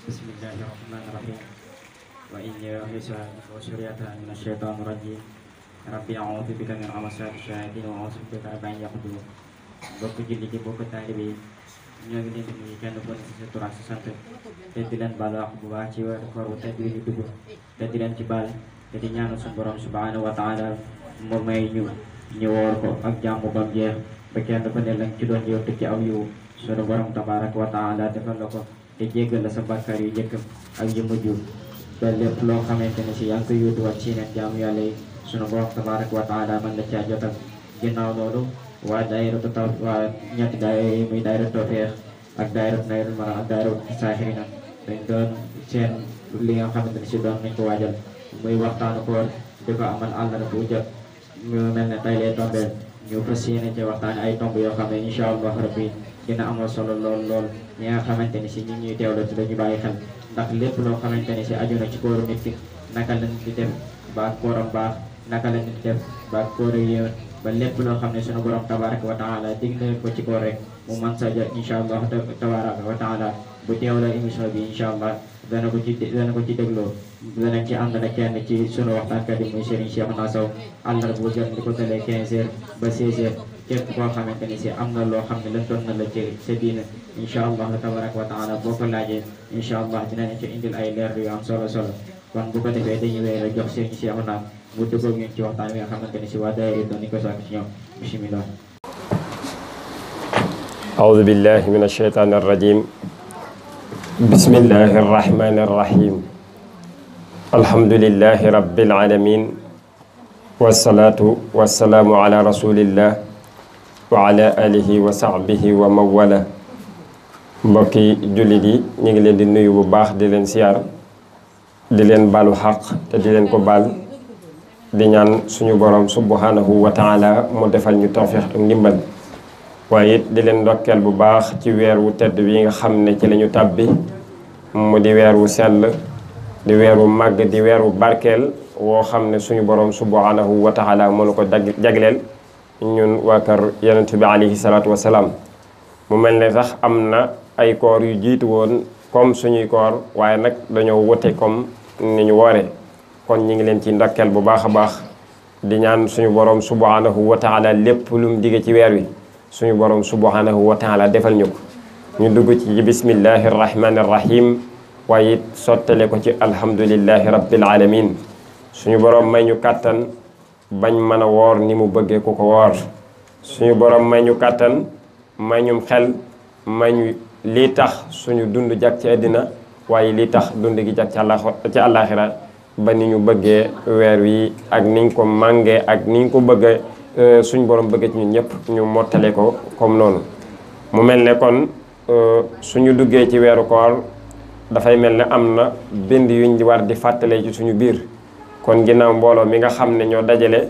Bismillahirrahmanirrahim. Wa inni u'idzuha wa dzurriyyataha minasyaitonir rajim. Rabbi a'udzu bika min hamazaati syayaatiin wa a'udzu bika an yahdurun. Mbokk jullit yi, mbokk taalibe yi, ñoo ngi leen di nuyu kenn ku ne ci sa tur ak sa sant te di leen baal wax bu baax ci weeru koor bu tedd bi ñu dugg te di leen ci baal te di ñaanal suñu borom subhanahu wa taala mu may ñu woor ko ak jàmm bam jeex ba kenn ku ne lañ ci doon yow te ci aw yiw suñu borom tabaraka wa taala defal la ko te jéggal la sa bàkkaar yu njëkk ak yu mujj ba lépp loo xamante ne si yaa ngi koy yóotuwaat ci neen jaamu yàlla yi sunu borom tabaraka wa taala man la caa jotal. Ginnaaw loolu waa daayiratu taw waa ñetti daayira yi muy daayiratu Tawfeex ak daayiratu Nayrul Maram ak daayiratu Saaxirina dañ doon seen li nga xamante ne si doon nañ ko waajal muy waxtaanu koor di ko amal àllarba bu jot mu mel ne tey lay tombeel ñu fas yéene ci waxtaane ay tomb yoo xam ne incha allah rabbi dina amal solo lool ñi nga xamante ni si ñi ñuy teewlu te dañu bàyyi xel ndax lépp loo xamante ni si aju na ci kóoru nit ki naka lañ di def ba kóoram baax naka lañ di def ba kóoru yéen ba lépp loo xam ne sunu borom tabaraka wa taala dig na ko ci koor rek mu man sa jot incha allah tabaraka wa taala bu teewloo émission bi incha allah dana ko ci dégloo danañ ci ànd ak kenn ci sunu waxtaankat yi muy Serigne Cheikhouna Sow àllarba bu jot di ko dalee 15h ba 16h képp koo xamante ni si am na loo xam ne lëntoon na la ci sa diina incha allah tabaraka wa taala boo ko laajee incha allah dinañ ci indil ay leer yu am solo kon bu ko defee dañuy wéy rek jox Serigne Cheikhouna mu duggoog ñun ci waxtaan wi nga xamante ni si waa daayira doon ni ko sàkk ci ñoom bismillah. أعوذ بالله من الشيطان الرجيم بسم الله الرحمن الرحيم الحمد لله رب العالمين والصلاة والسلام على رسول الله وعلى آله وصحبه ومن والاه mbokki jullit yi ñu ngi leen di nuyu bu baax di leen siyaar di leen baalu xaq te di leen ko baal di ñaan suñu borom subhanahu wa taala mu defal ñu tawfiix ak ndimbal waaye it di leen ndokkeel bu baax ci weer wu tedd bi nga xam ne ci lañu tàbbi mu di weer wu sell di weer wu màgg di weer wu barkeel woo xam ne suñu borom subhanahu wa taala mënu ko jagleel ñun waa kër yonent bi alayhi salaatu wasalaam mu mel ne sax am na ay koor yu jiitu woon comme suñuy koor waaye nag dañoo wote comme ni ñu wooree kon ñi ngi leen ci ndokkeel bu baax a baax di ñaan suñu borom subhanahu wa taala lépp lu mu dige ci weer wi suñu borom subhanahu wa taala defal ñu ko ñu dugg ci bismillahi rahmani rahim waaye it sottale ko ci alhamdulillahi rabbil alamin suñu borom may ñu kàttan bañ mën a woor ni mu bëggee ku ko woor suñu borom may ñu kàttan may ñu xel may ñu lii tax suñu dund jag ci àddina waaye lii tax dund gi jag ci àllaaxira ba ni ñu bëggee weer wi ak niñ ko màngee ak niñ ko bëggee suñu borom bëggee ci ñun ñëpp ñu mottale ko comme noonu mu mel ne kon suñu duggee ci weeru koor dafay mel ne am na bind yuñ war di fàttalee ci suñu biir kon ginnaaw mbooloo mi nga xam ne ñoo dajale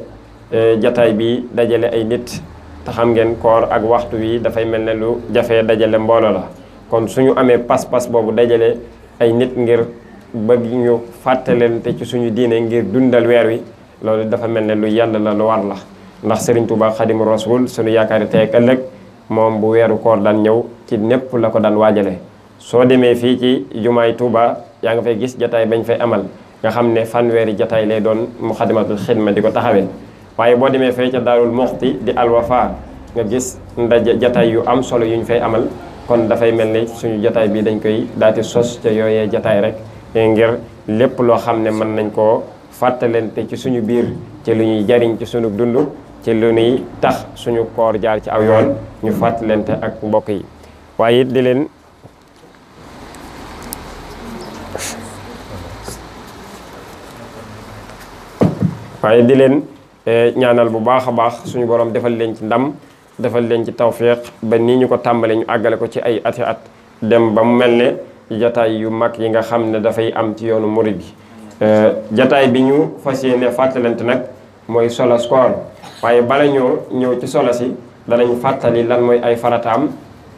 jataay bi dajale ay nit te xam ngeen koor ak waxtu wi dafay mel ne lu jafee dajale mbooloo la kon suñu amee pas-pas boobu dajale ay nit ngir bëgg ñu fàttalente ci suñu diine ngir dundal weer wi loolu dafa mel ne lu yàlla la lu war la ndax Serigne Touba Xadimu Rasul suñu yaakaari tey ak ëllëg moom bu weeru koor daan ñëw ci népp la ko daan waajale soo demee fii ci jumaay Touba yaa nga fay gis jataay bañ fay amal nga xam ne fanweeri jataay lay doon Muxaddamatul Xidma di ko taxawee waaye boo demee fee ca Daarul Muxti di Alwafa nga gis ndaje jataay yu am solo yu ñu fay amal kon dafay mel ne suñu jataay bi dañ koy daati sos ca yooyee jataay rek ngir lépp loo xam ne mën nañ koo fàttalente ci suñu biir ci lu ñuy jariñ ci suñu dund ci lu ñuy tax suñu koor jaar ci aw yoon ñu fàttalente ak mbokk yi waaye it di leen ñaanal bu baax a baax suñu borom defal leen ci ndam defal leen ci tawfiq ba nii ñu ko tàmbalee ñu àggale ko ci ay ati at dem ba mu mel ne jataay yu mag yi nga xam ne dafay am ci yoonu murid gi jataay bi ñu fas yéene fàttalante nag mooy solos koor waaye bala ñoo ñëw ci solo si danañ fàttali lan mooy ay farataam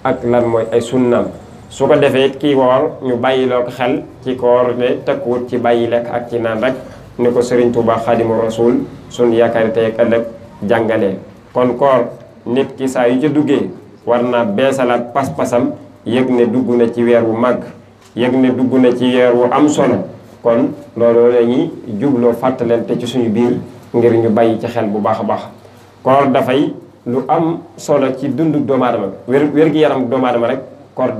ak lan mooy ay sunnaam su ko defee kii woor ñu bàyyiloo ko xel ci koor ne tëkkuwut ci bàyyi lekk ak ci naan rek ni ko Serigne Touba Xadimu Rasul suñu yaakaari tey ak ëllëg jàngalee kon koor nit ki saa yu ca duggee war naa beesalaat pas-pasam yëg ne dugg na ci weer wu màgg yëg ne dugg na ci weer wu am solo kon loolu lañuy jubloo fàttalante ci suñu biir ngir ñu bàyyi ci xel bu baax a baax. koor dafay lu am solo ci dundu doomu aadama wér gi yaram doomu aadama rek koor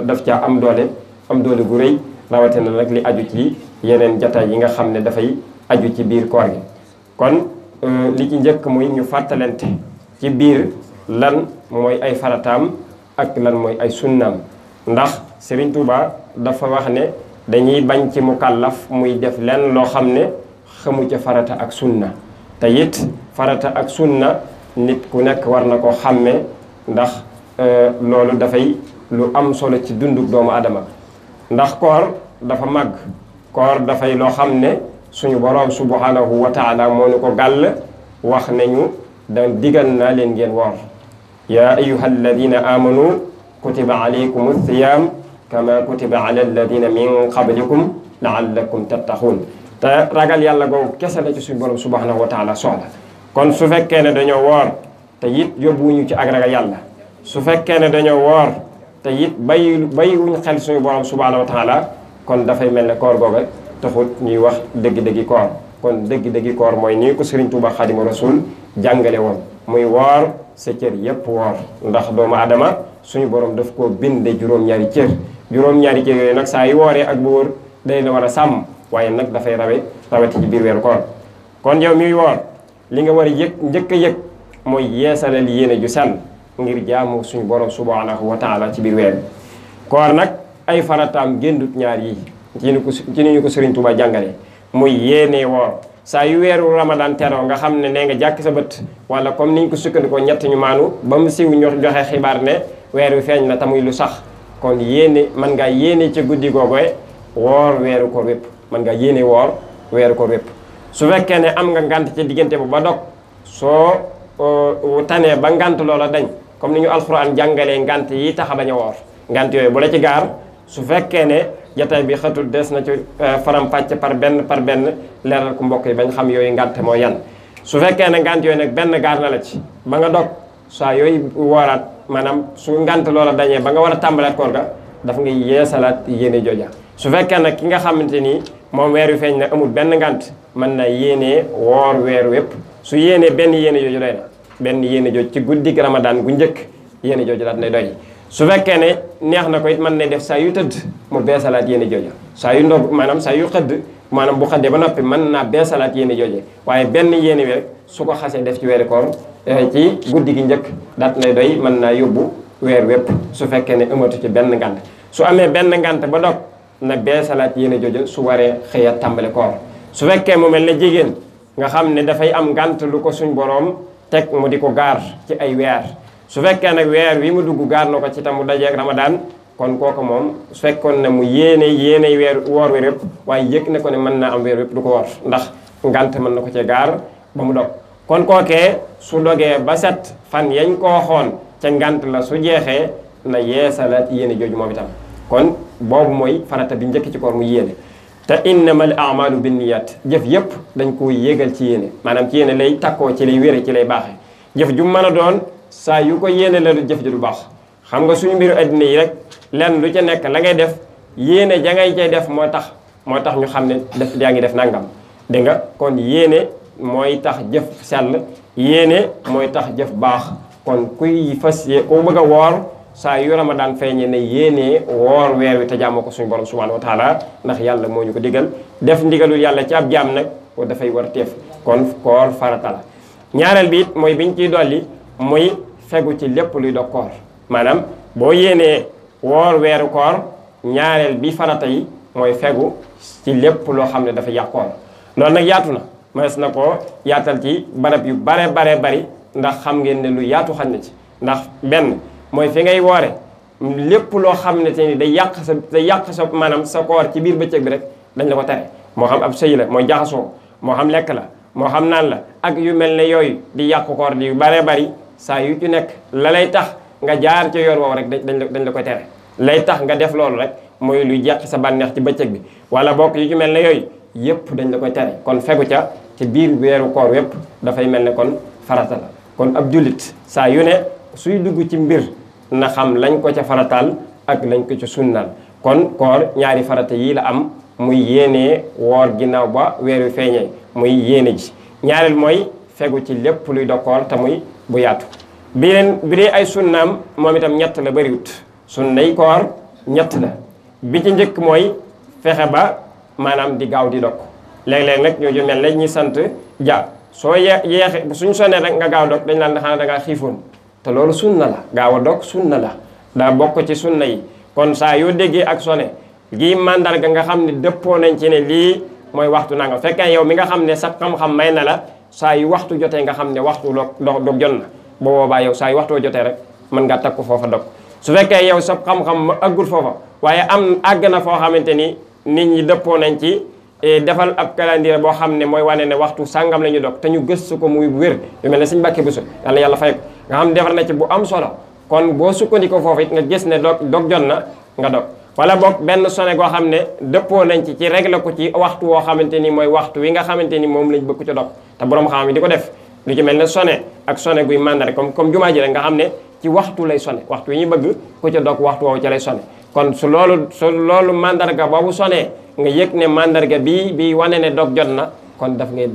daf caa am doole gu rëy rawatina nag li aju ci yeneen jataay yi nga xam ne dafay aju ci biir koor gi. kon li ci njëkk muy ñu fàttalante ci biir lan mooy ay farataam ak lan mooy ay sunnaam ndax Serigne Touba dafa wax ne dañuy bañ ci mukallaf muy def lenn loo xam ne xamu ca farata ak sunna te it farata ak sunna nit ku nekk war na koo xàmmee ndax loolu dafay lu am solo ci dundu doomu adama ndax koor dafa màgg koor dafay loo xam ne suñu boroom subhanahu wa taala moo ñu ko gàll wax nañu da digal naa leen ngeen woor yaa ayuha alladina amanu kutiba alaykum alsiyam kama kutiba ala alladina min qablikum laallakum tattaxuun te ragal yàlla googu kese la ci suñu boroom subhanahu wa taala soxla kon su fekkee ne dañoo woor te it yóbbuwuñu ci ak ragal yàlla su fekkee ne dañoo woor te it bàyyiwuñ xel suñu boroom subhanahu wa taala kon dafay mel ne koor googa taxut ñuy wax dëgg-dëggi koor kon dëgg-dëggi koor mooy nii ko Serigne Touba Xaadimu Rasuul jàngale woon muy woor sa cër yépp woor ndax doomu adama suñu borom daf koo binde juróom-ñaari cër juróom-ñaari cër yooyu nag saa yu wooree ak bu wóor day la war a sàmm waaye nag dafay rawati ci biir weeru koor kon yow miy woor li nga war a yëg njëkk a yëg mooy yeesalal yéene ju sell ngir jaamu suñu borom subhanahu wa taala ci biir weer bi koor nag ay farataam géndut ñaar yi ci ni ñu ko Serigne Touba jàngale muy yéene woor saa yu weeru ramadan teroo nga xam ne nee nga jàkk sa bët wala comme niñ ko sukkandikoo ñett ñu maanu ba mu siw ñu joxe xibaar ne weer wi feeñ na tamuy lu sax kon yéene man ngaa yéene ci guddi googoy woor weeru koor wépp man ngaa yéene woor weeru koor wépp su fekkee ne am nga ngant ci diggante bu ba dog soo tanee ba ngant loola dañ comme ni ñu alxuraan jàngalee ngant yi tax a bañ a woor ngant yooyu bu la ci gaar su fekkee ne jataay bi xatul des na ci faram pàcc par benn leeral ko mbokk yi bañ xam yooyu ngant moo yan su fekkee ne ngant yooyu nag benn gaar na la ci ba nga dog saa yooyu wooraat maanaam su ngant loola dañee ba nga war a tàmbalaat koor ga daf ngay yeesalaat yéene jooja su fekkee nag ki nga xamante ni moom weer wi feeñ na amul benn ngant mën na yéenee woor weer wépp su yéenee benn yéene jooju doy na benn yéene jooju ci guddik ramadan gu njëkk yéene jooju daat nay doy su fekkee ne neex na ko it mën na def saa yu tëdd mu beesalaat yéene jooja saa yu ndog maanaam saa yu xëdd maanaam bu xëddee ba noppi mën naa beesalaat yéene jooje waaye benn yéene wi rek su ko xasee def ci weeri koor ci guddi gi njëkk daat nay doy mën naa yóbbu weer wépp su fekkee ne amatu ci benn ngant su amee benn ngant ba dog na beesalaat yéene jooja su waree xëy a tàmbali koor su fekkee mu mel ne jigéen nga xam ne dafay am ngant lu ko suñ boroom teg mu di ko gaar ci ay weer su fekkee nag weer wi mu dugg gaar na ko ci tam mu dajeeg ramadaan kon kooku moom su fekkoon ne mu yéene weer woor weer yëpp waaye yëg ne ko ne mën naa am weer yëpp du ko woor ndax ngant mën na ko ci gaar ba mu dog kon kookee su dogee ba set fan yañ ko waxoon ca ngant la su jeexee na yeesalaat yéene jooju moom itam kon boobu mooy farata bi njëkk ci koor mu yéene te innamal a'malu binniyat jëf yëpp dañ ko yéegal ci yéene maanaam ci yéene lay takkoo ci lay wére ci lay baaxee jëf ju mën a doon saa yu ko yéene la du jëf ji du baax xam nga suñu mbiru addina yi rek lenn lu ca nekk la ngay def yéene ja ngay cay def moo tax ñu xam ne def yaa ngi def nangam dégg nga kon yéene mooy tax jëf sell yéene mooy tax jëf baax kon kuy fas ku bëgg a woor saa yu ramadan feeñee ne yéenee woor weer wi te jaamoo ko suñu borom subhanahu wa taala ndax yàlla moo ñu ko digal def ndigalul yàlla ci ab jaam nag ko dafay war teef kon koor farata la ñaareel bi it mooy biñ ciy dolli muy fegu ci lépp luy dog koor maanaam boo yéenee woor weeru koor ñaareel bi farata yi mooy fegu ci lépp loo xam ne dafa yàq koor loolu nag yaatu na mas na ko yaatal ci barab yu bare bari ndax xam ngeen ne lu yaatu xam ne ci ndax benn mooy fi ngay woore lépp loo xam ne te ni day yàq sa maanaam sa koor ci biir bëccëg bi rek dañ la ko tere moo xam ab sëy la mooy jaxasoo moo xam lekk la moo xam naan la ak yu mel ne yooyu di yàq koor di yu bare bari saa yu ci nekk la lay tax nga jaar ci yoon woowu rek dañ la koy tere lay tax nga def loolu rek mooy luy yàq sa bànneex ci bëccëg bi wala bokk yu ci mel ne yooyu yépp dañ la koy tere kon fegu ca ci biir weeru koor yépp dafay mel ne kon farata la kon ab jullit saa yu ne suy dugg ci mbir na xam lañ ko ca farataal ak lañ ko ca sunnaal kon koor ñaari farata yii la am muy yéenee woor ginnaaw ba weer wi feeñee muy yéene ji ñaareel mooy fegu ci lépp luy dog koor te muy bu yaatu bi dee ay sunnaam moom itam ñett la bëriwut sunnay koor ñett la bi ci njëkk mooy fexe ba maanaam di gaaw di dog léeg-léeg nag ñoo ju mel ne ñi sant ja soo yeexe suñ sonee rek nga gaaw dog dañ laan xanaa da ngaa xiifoon te loolu sunna la gaaw a dog sunna la daa bokk ci sunna yi kon saa yoo déggee ak sone gii mandarga nga xam ne dëppoo nañ ci ne lii mooy waxtu nanga fekkee yow mi nga xam ne sa xam-xam may na la saa yu waxtu jotee nga xam ne waxtu dog jot na boo boobaa yow saa yu waxtoo jotee rek mën ngaa takku foofa dog su fekkee yow sa xam-xam ma aggul foofa waaye àgg na foo xamante ni nit ñi dëppoo nañ ci defal ab calendrier boo xam ne mooy wane ne waxtu sàngam la ñu dog te ñu gëstu ko muy wér yu mel ne suñ Mbàkke Buso yàlla fay ko nga xam ne defar na ci bu am solo kon boo sukkandikoo foofu it nga gis ne dog jot na nga dog wala boog benn sone goo xam ne dëppoo nañ ci régler ko ci waxtu woo xamante ni mooy waxtu wi nga xamante ni moom lañ bëgg ci dog te borom xam yi di ko def lu ci mel ne sone ak sone guy mandare comme jumaa ji rek nga xam ne ci waxtu lay sone waxtu yi ñu bëgg ku ca dog waxtu woowu ca lay sone kon su loolu mandarga boobu sonee nga yëg ne mandarga bi wane ne dog jot na kon daf ngay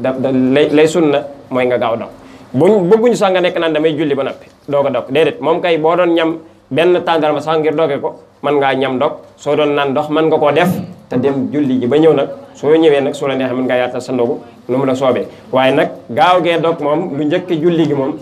lay sunna mooy nga gaaw dog bëgguñu sax nga nekk naan damay julli ba noppi doo ko dog déedéet moom kay boo doon ñam benn tàndarma sax ngir doge ko mën ngaa ñam dog soo doon naan ndox mën nga koo def te dem julli ji ba ñëw nag soo ñëwee nag su la neexee mën ngaa yaatal sa ndogu nu mu la soobee waaye nag gaaw gee dog moom lu njëkk julli gi moom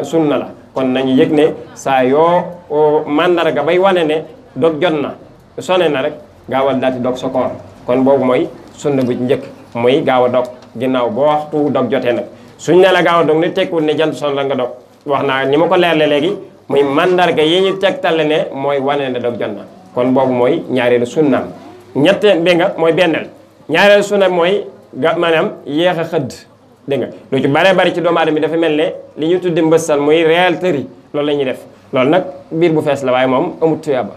sunna la kon nañu yëg ne saa yoo mandarga bay wane ne dog jot na sone na rek gaawal daal di dog sa koor kon boobu mooy sunna bu njëkk muy gaaw a dog ginnaaw boo waxtu dog jotee nag suñ ne la gaaw a dog ni tekkiwul ne jant son la nga dog wax naa ni ma ko leerle léegi muy mandarga yi ñu tegtale ne mooy wane ne dog jot na kon boobu mooy ñaareelu sunnaam dégg nga mooy benneel ñaareelu sunna mooy maanaam yéex a xëdd dégg nga lu ci bare bari ci doomu aadama bi dafa mel ne li ñu tuddi mbëssal muy réel tëri loolu la ñuy def loolu nag biir bu fees la waaye moom amut tuyaaba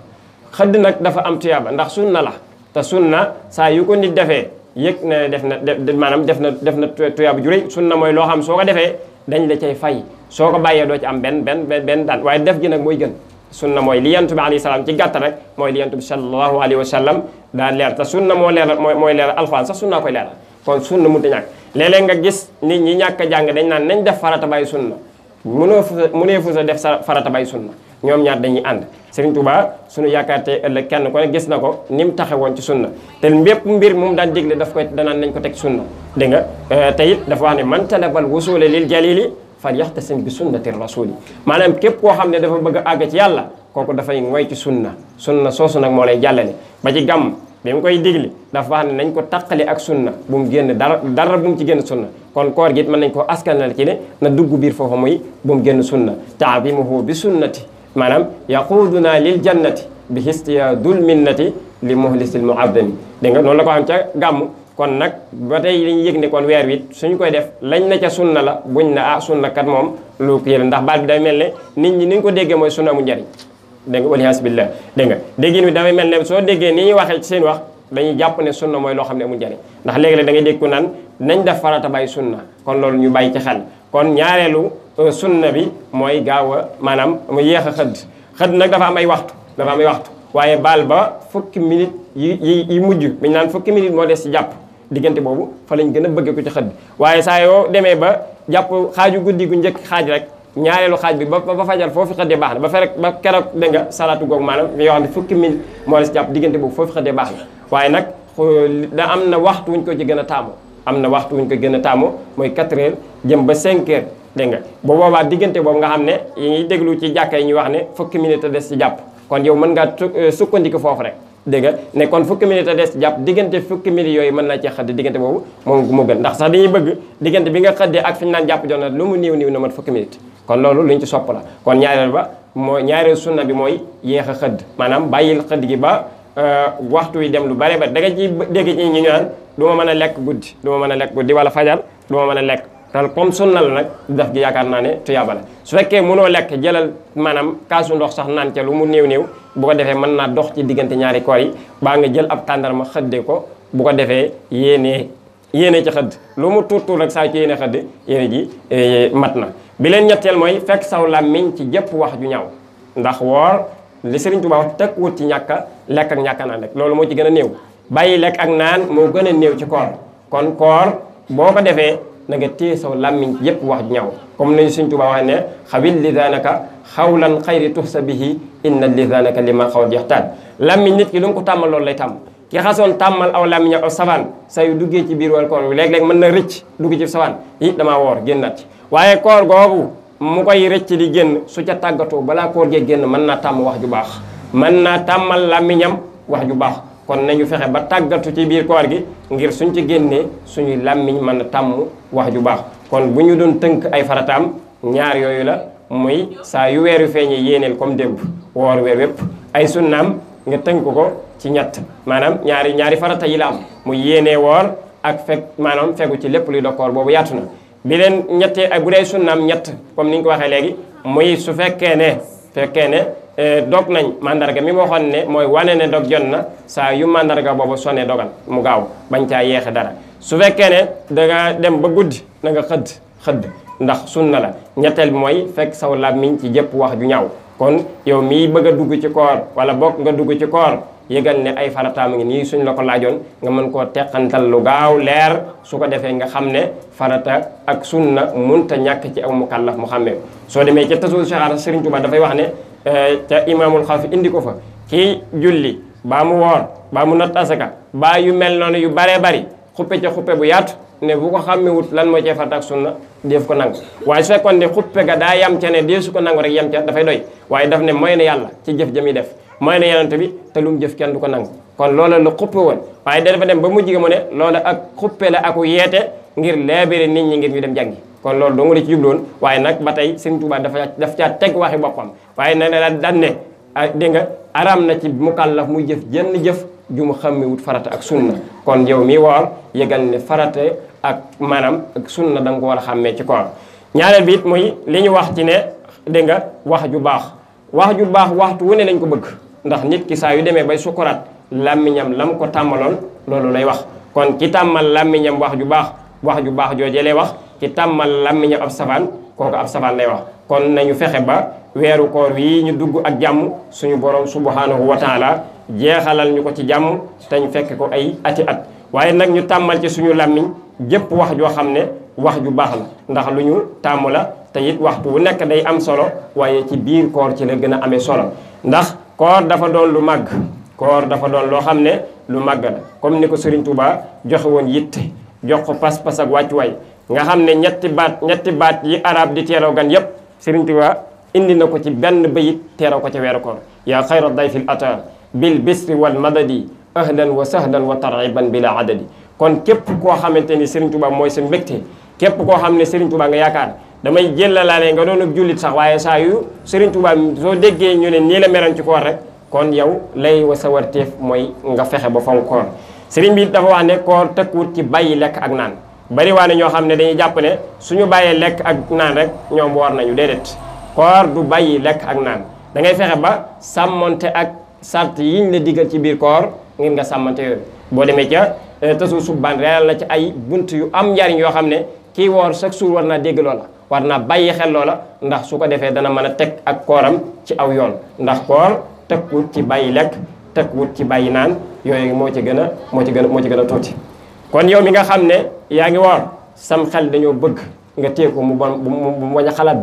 xëdd nag dafa am tuyaaba ndax sunna la te sunna saa yu ko nit defee yëg na maanaam def na tuyaaba ju rëy sunna mooy loo xam soo ko defee dañ la cay fay soo ko bàyyee doo ci am benn daan waaye def gi nag mooy gën sunna mooy li yonent bi alayhi salaam ci gàtt rek mooy li yonent bi sallallahu alayhi wa sallam daa leer te sunna moo leeral mooy leeral alxuraan sax sunna koy leeral kon sunna mënut a ñàkk léeg-léeg nga gis nit ñi ñàkk a jàng dañ naan nañ def farata bàyyi sunna mënee fu sa def sa farata bàyyi sunna ñoom ñaar dañuy ànd Serigne Touba suñu yaakaar tey ëllëg kenn ko ne gis na ko ni mu taxe woon ci sunna te mbépp mbir moom daan digle daf koy danaan nañ ko teg sunna dégg nga te it dafa wax ne man talabal wusula lil jalili fal yaxtasim bi sunnati rasuli maanaam képp koo xam ne dafa bëgg a àgg ci yàlla kooku dafay ngoy ci sunna soosu nag moo lay jàllale ba ci gàmm bi mu koy digli dafa wax ne nañ ko taqali ak sunna bu mu génn dara bu mu ci génn sunna kon koor gi it mën nañ koo askanal ci ne na dugg biir foofu muy bu mu génn sunna taabimuhu bi sunnati maanaam yaquuduna lil jannati bi histiyadul minnati li muhlisil muaddami dégg nga noonu la ko xam ca gàmm kon nag ba tey dañuy yëg ne kon weer wi suñ koy def lañ na ca sunna la buñ na sunna kat moom lu kii la ndax baat bi day mel ne nit ñi ni ñu ko déggee mooy sunna mu njariñ dégg nga waliyaas billah dégg nga déggin bi dafay mel ne soo déggee ni ñuy waxee ci seen wax dañuy jàpp ne sunna mooy loo xam ne amul njariñ ndax léegi-léeg da ngay dégg ku naan nañ def farata bàyyi sunna kon loolu ñu bàyyi ci xel kon ñaareelu sunna bi mooy gaaw a maanaam mu yéex a xëdd nag dafa am ay waxtu waaye baal ba fukki minute yi mujj bi ñu naan fukki minute moo des ci jàpp diggante boobu fa lañ gën a bëgg ko ci xëdd waaye saa yoo demee ba jàpp xaaju guddi gu njëkk xaaj rek ñaareelu xaaj bi ba fajar foofu xëddee baax na ba keroog dégg nga salaatu googu maanaam yoo xam ne fukki minute moo des ci jàpp diggante boobu foofu xëddee baax na waaye nag da am na waxtu wuñ ko ci gën a taamu mooy 4 heures jëm ba 5 heures dégg nga bu boobaa diggante boobu nga xam ne yi ñuy déglu ci jàkka yi ñuy wax ne fukki minute a des ci jàpp kon yow mën ngaa sukkandiku foofu rek dégg nga ne kon fukki minute a des ci jàpp diggante fukki minute yooyu mën naa cee xëdd diggante boobu moom mu gën ndax sax dañuy bëgg diggante bi nga xëddee ak fi ñu naan jàpp jot na lu mu niiw na mat fukki minute kon loolu luñ ci sopp la kon ñaareel sunna bi mooy yéex a xëdd maanaam bàyyil xëdd gi ba waxtu wi dem lu bare ba da nga ci dégg ci ñu naan du ma mën a lekk guddi wala fajar du ma mën a lekk te comme sunna la nag def gi yaakaar naa ne tuyaaba la su fekkee mënoo lekk jëlal maanaam kaasu ndox sax naan ca lu mu néew bu ko defee mën naa dox ci diggante ñaari koor yi baa nga jël ab tàndarma xëddee ko bu ko defee yéene ci xëdd lu mu tuut rek saa ci yéene xëdd yéene ji mat na bi leen ñetteel mooy fekk saw làmmiñ ci jëpp wax ju ñaaw ndax woor li Serigne Touba wax tëkkuwut ci ñàkk a lekk ak ñàkk a naan rek loolu moo ci gën a néew bàyyi lekk ak naan moo gën a néew ci koor kon koor boo ko defee na nga téye saw làmmiñ yépp wax ñaw comme nañu Serigne Touba waxee ne xawil lisaanaka xawlan xayri tuxsa bihi inna lisaanaka lima xaw jeextaan làmmiñ nit ki lu nga ko tàmmal loolu lay tàmm ki xasoon tàmmal aw làmmiñam aw safaan saa yu duggee ci biir wal koor bi léeg-léeg mën na rëcc dugg ci safaan yi damaa woor génnat ci waaye koor googu mu koy rëcc di génn su ca tàggatoo balaa koor gee génn mën naa tàmm wax ju baax mën naa tàmmal làmmiñam wax ju baax kon nañu fexe ba tàggatu ci biir koor gi ngir suñ ci génnee suñuy làmmiñ mën a tàmm wax ju baax kon bu ñu doon tënk ay farataam ñaar yooyu la muy saa yu weer yu feeñee yéeneel comme démb woor weer wépp ay sunnaam nga tënk ko ci ñett maanaam ñaari farata yi la am muy yéenee woor ak maanaam fegu ci lépp luy dokkoor boobu yaatu na bi leen ñettee ak bu dee sunnaam ñett comme ni ñu ko waxee léegi muy su fekkee ne dog nañ mandarga mi ma waxoon ne mooy wane ne dog jot na saa yu mandarga boobu sonné dogal mu gaaw bañ caa yeexe dara su fekkee ne danga dem ba guddi na nga xëdd ndax sunna la ñetteel bi mooy fekk saw làmmiñ ci jëpp wax ju ñaaw kon yow mii bëgg a dugg ci koor wala bokk nga dugg ci koor yëgal ne ay farataam ngi nii suñ la ko laajoon nga mën koo teqantal lu gaaw leer su ko defee nga xam ne farata ak sunna munta ñàkk ci aw mukallaf mu xàmmee soo demee ca tasul saxaar Serigne Touba dafay wax ne ca imaamul xafi indi ko fa kii julli baa mu woor baa mu natt asaka baa yu mel noonu yu baree bari xuppe ca xuppe bu yaatu ne bu ko xàmmewut lan moo cee farata ak sunna def ko nangu waaye su fekkoon ne xuppe ga daa yam ca ne dee su ko nangu rek yam ca dafay doy waaye daf ne mooy na yàlla ci jëf jëmi def mooy na yonent bi te lu mu jëf kenn du ko nangu kon loola la xuppe woon waaye dafa dem ba mujj ga mu ne loola ak xuppe la aku yeete ngir leebere nit ñi ngir ñu dem jàngi kon loolu dong la ci jubloon waaye nag ba tey Serigne Touba daf caa teg waxi boppam waaye na ne la daan ne dégg nga aram na ci mukallaf muy jëf jenn jëf ju mu xàmmewut farata ak sunna kon yow mi woor yëgal ne farata ak maanaam ak sunna da nga ko war a xàmmee ci koor ñaareel bi it muy li ñu wax ci ne dégg nga wax ju baax waxtu wu ne lañ ko bëgg ndax nit ki saa yu demee bay sukuraat làmmiñam lam ko tàmmaloon loolu lay wax kon ki tàmmal làmmiñam wax ju baax joojee lay wax ki tàmmal làmmiñam ab safaan kooku ab safaan lay wax kon nañu fexe ba weeru koor wi ñu dugg ak jàmm suñu borom subhanahu wa taala jeexalal ñu ko ci jàmm te ñu fekk ko ay ati at waaye nag ñu tàmmal ci suñu làmmiñ jëpp wax joo xam ne wax ju baax la ndax lu ñu tàmm la te it waxtu wu nekk day am solo waaye ci biir koor ci la gën a amee solo ndax koor dafa doon lu màgg koor dafa doon loo xam ne lu màgg la comme ni ko Serigne Touba joxe woon yitte jox ko pas-pas ak wàccuwaay nga xam ne ñetti baat yi arab di teeroo gan yépp Serigne Touba indi na ko ci benn bayit teeroo ko ci weeru koor yaa xayra dayfil ata bil bisri wal madadi ahlan wa sahlan wa tar'iban bila adadi kon képp koo xamante ni Serigne Touba mooy sa mbégte képp koo xam ne Serigne Touba nga yaakaar damay jëlalaale nga doon ak jullit sax waaye saa yu Serigne Touba soo déggee ñu ne nii la meroon ci koor rek kon yow lay wa sa warteef mooy nga fexe ba fonk koor Serigne bi dafa wax ne koor tëkkuwut ci bàyyi lekk ak naan bari waa ne ñoo xam ne dañuy jàpp ne suñu bàyyee lekk ak naan rek ñoom woor nañu déedéet koor du bàyyi lekk ak naan da ngay fexe ba sàmmonte ak sart yiñ la digal ci biir koor ngir nga sàmmante yooyu boo demee ca tasu subbaan reelal na ci ay bunt yu am njariñ yoo xam ne kii woor chaque jour war naa dégg loola war naa bàyyi xel loola ndax su ko defee dana mën a teg ak kooram ci aw yoon ndax koor tëkkuwut ci bàyyi lekk tëkkuwut ci bàyyi naan yooyu moo ci gën a tuuti kon yow mi nga xam ne yaa ngi woor sam xel dañoo bëgg nga téye ko mu bañ a xalaat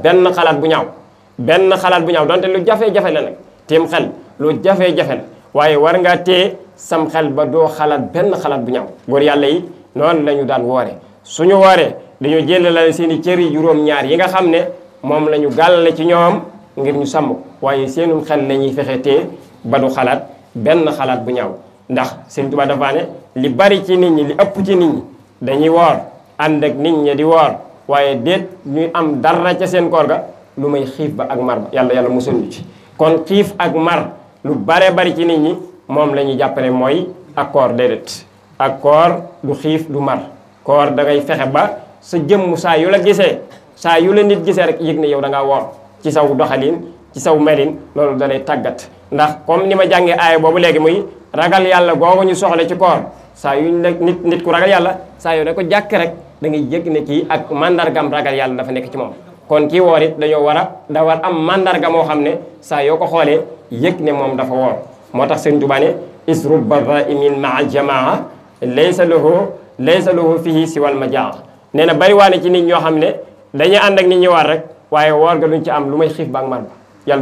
benn xalaat bu ñaaw donte lu jafe-jafe la nag téem xel lu jafe-jafe la waaye war ngaa téye sam xel ba doo xalaat benn xalaat bu ñaaw góor yàlla yi noonu la ñu daan woore suñu wooree dañoo jëlale seen i cër yi juróom-ñaar yi nga xam ne moom la ñu gàllale ci ñoom ngir ñu sàmm waaye seenum xel la ñuy fexe téye ba du xalaat benn xalaat bu ñaaw ndax Sëriñ Tuubaa dafa ne li bari ci nit ñi li ëpp ci nit ñi dañuy woor ànd ak nit ñi di woor waaye déet ñuy am dara ca seen koor ga lu may xiif ba ak mar ba yàlla musul ñu ci kon xiif ak mar lu bare bari ci nit ñi moom la ñuy jàppale mooy ak koor déedéet ak koor du xiif du mar koor da ngay fexe ba sa jëmm saa yu la gisee saa yu la nit gisee rek yëg ne yow da ngaa woor ci saw doxalin ci saw melin loolu da lay tàggat ndax comme ni ma jàngee aaya boobu léegi muy ragal yàlla googu ñu soxla ci koor saa yu nit ku ragal yàlla saa yu ne ko jàkk rek da ngay yëg ne kii ak mandargam ragal yàlla dafa nekk ci moom kon kii woor it dañoo da war am mandarga moo xam ne saa yoo ko xoolee yëg ne moom dafa woor moo tax Sëriñ Tuubaa ne is rubba dhaimin maa jamaa laysa lahu fihi siwal majaa nee na bari waane ci nit ñoo xam ne dañuy ànd ak nit ñi war rek waaye woor ga duñ ci am lu may xiif ba ak mar ba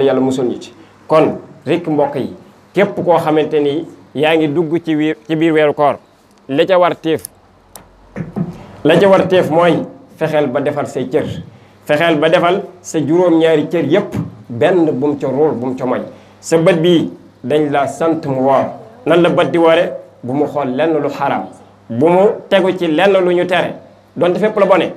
yàlla musul ñu ci kon rek mbokk yi képp koo xamante ni yaa ngi dugg ci biir weeru koor la ca war teef mooy fexeel ba defal say cër fexeel ba defal sa juróom-ñaari cër yépp benn bu mu ca róol bu mu ca moy sa bët bii dañ la sant mu woor nan la bët di woore bu mu xool lenn lu xaram bu mu tegu ci lenn lu ñu tere donte fépp la bone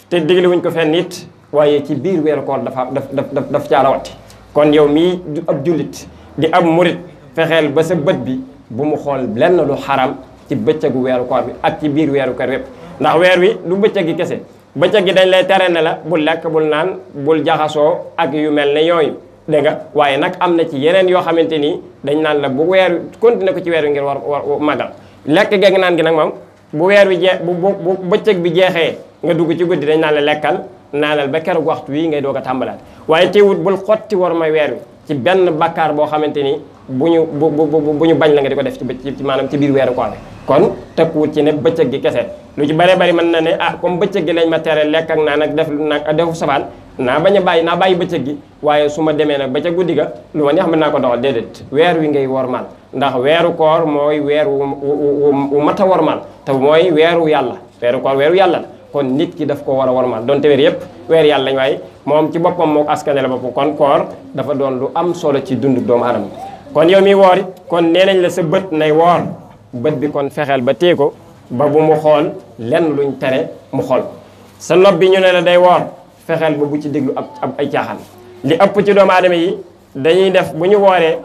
te digle wuñ ko fenn nit waaye ci biir weeru koor daf caa rawati kon yow mii ab jullit di ab murit fexeel ba sa bët bi bu mu xool lenn lu xaram ci bëccëgu weeru koor bi ak ci biir weeru koor yépp ndax weer wi du bëccëg gi kese bëccëg gi dañ lay tere ne la bul lekk bul naan bul jaxasoo ak yu mel ne yooyu dégg nga waaye nag am na ci yeneen yoo xamante ni dañ naan la bu weer continué ko ci weer wi ngir war magal lekk geeg naan gi nag moom bu weer wi bu bëccëg bi jeexee nga dugg ci guddi dañ naan la lekkal naanal ba keroog waxtu wi ngay doog a tàmbalaat waaye teewut bul xotti war may weer wi ci benn bakkaar boo xamante ni bu ñu bañ la nga di ko def ci maanaam ci biir weeru koor kon tëkkuwut ci ne bëccëg gi kese lu ci bëree bëri mën na ne comme bëccëg gi lañ ma tere lekk ak naan ak defu safaan naa bàyyi bëccëg gi waaye su ma demee nag ba ca guddi ga lu ma neex mën naa ko doxal déedéet weer wi ngay wormal ndax weeru koor mooy weer wu mat a wormal te mooy weeru yàlla weeru koor weeru yàlla la kon nit ki daf ko war a wormal donte weer yëpp weer yàlla lañ waaye moom ci boppam moo askane la bopp kon koor dafa doon lu am solo ci dundu doomu aadama kon yow mi woor kon nee nañ la sa bët nay woor bët bi kon fexeel ba téye ko ba bu mu xool lenn luñ tere mu xool sa nopp bi ñu ne la day woor fexeel ba bu ci déglu ab ay caaxaan li ëpp ci doomu aadama yi dañuy def bu ñu wooree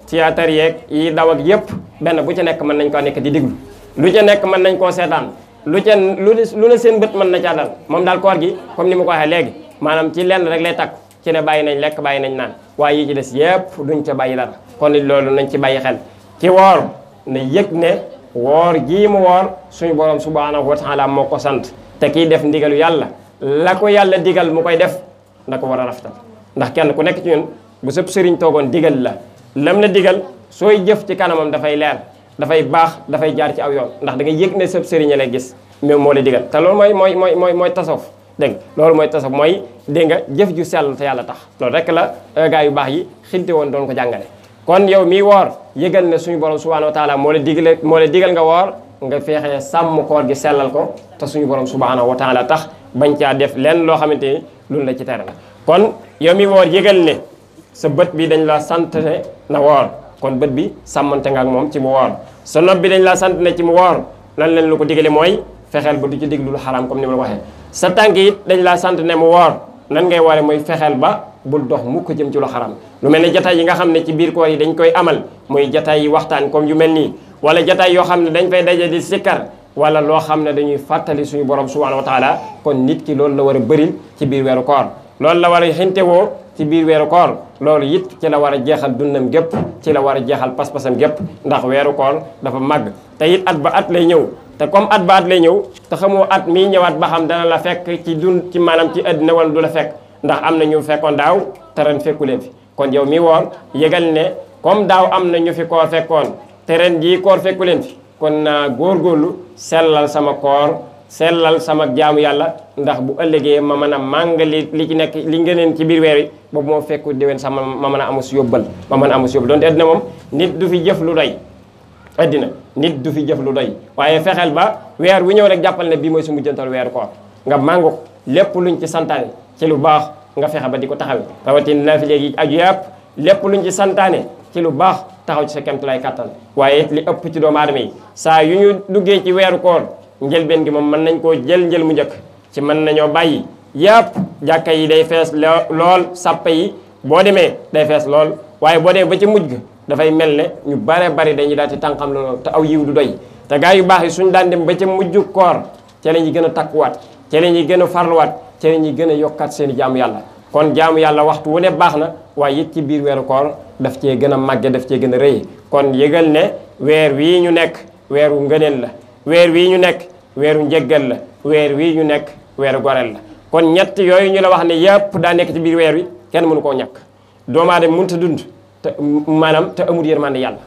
théâtre yeeg yi daw ak yëpp benn bu ci nekk mën nañ koo nekk di déglu lu ca nekk mën nañ koo seetaan lu ne seen bët mën na caa dal moom daal koor gi comme ni ma ko waxee léegi maanaam ci lenn rek lay takku ci ne bàyyi nañ lekk bàyyi nañ naan waaye yi ci des yëpp duñ ca bàyyi dara kon loolu nañ ci bàyyi xel ci woor na yëg ne woor jii mu woor suñu borom subhanahu wa taala moo ko sant te kiy def ndigalu yàlla la ko yàlla digal mu koy def na ko war a rafetal ndax kenn ku nekk ci ñun bu sëb sëriñ toogoon digal la lam la digal sooy jëf ci kanamam dafay leer dafay baax dafay jaar ci aw yoon ndax da nga yëg ne sëb sëriñ lay gis mais moo la digal te loolu mooy tasawuf dégg nga loolu mooy tasawuf mooy dégg nga jëf ju sell te yàlla tax loolu rek la gaa yu baax yi xinte woon doon ko jàngale kon yow miy woor yëgal ne suñu borom subhanahu wa taala moo la digal nga woor nga feexee sàmm koor gi sellal ko te suñu borom subhanahu wa taala tax bañ caa def lenn loo xamante ni loolu la ci tere la kon yow mi woor yëgal ne sa bët bi dañ la sant ne na woor kon bët bi sàmmante nga ak moom ci mu woor sa nopp bi dañ la sant ne ci mu woor lan leen lu ko digale mooy fexeel ba du ci déglu lu xaraam comme ni ma la waxee sa tànk it dañ la sant ne mu woor nan ngay woore mooy fexeel ba bul dox mukk jëm ci lu xaram lu mel ne jataay yi nga xam ne ci biir koor yi dañ koy amal muy jataay yi waxtaan comme yu mel nii wala jataay yoo xam ne dañ fay daje di sikkar wala loo xam ne dañuy fàttali suñu borom subhanahu wa taala kon nit ki loolu la war a bëril ci biir weeru koor loolu la war a xintewoo ci biir weeru koor loolu it ci la war a jeexal dundam gépp ci la war a jeexal pas-pasam gépp ndax weeru koor dafa màgg te it at ba at lay ñëw te comme at ba at lay ñëw te xamoo at mii ñëwaat ba xam dana la fekk ci dund ci maanaam ci àddina wala du la fekk ndax am na ñu fekkoon daaw te ren fekku leen fi kon yow mi woor yëgal ne comme daaw am na ñu fi koor fekkoon te ren jii koor fekku leen fi kon naa góorgóorlu sellal sama koor sellal sama jaamu yàlla ndax bu ëllëgee ma mën a màng li ci nekk li ngëneen ci biir weer wi boobu moo fekku déwén sax ma mën a amus yóbbal donte àddina moom nit du fi jëf lu doy àddina nit du fi jëf lu doy waaye fexeel ba weer wu ñëw rek jàppal ne bii mooy su mujjantal weeru koor nga màngu lépp luñ ci santaane ci lu baax nga fexe ba di ko taxawee rawatina naa fi léegi aju yàpp lépp luñ ci santaane ci lu baax taxaw ci sa kemtulaay kàttan waaye li ëpp ci doomu aadama yi saa yu ñu duggee ci weeru koor njëlbeen gi moom mën nañ koo njël mu njëkk ci mën nañoo bàyyi yàpp jàkka yi day fees lool sàppe yi boo demee day fees lool waaye boo demee ba ci mujj ga dafay mel ne ñu bare bari dañuy daal di tànqam loolu te aw yiw du doy te gaa yu baax yi suñ daan dem ba ca mujj koor ca la ñuy gën a takkuwaat ca la ñuy gën a farluwaat ca la ñuy gën a yokkaat seen i jaamu yàlla kon jaamu yàlla waxtu wu ne baax na waaye it ci biir weeru koor daf cee gën a màgge daf cee gën a rëy kon yëgal ne weer wii ñu nekk weeru ngëneel la weer wii ñu nekk weeru njëggal la weer wii ñu nekk weeru goreel la kon ñett yooyu ñu la wax ne yëpp daa nekk ci biir weer wi kenn mënu koo ñàkk doomu aadama mënut a dund te maanaam te amul yërmande yàlla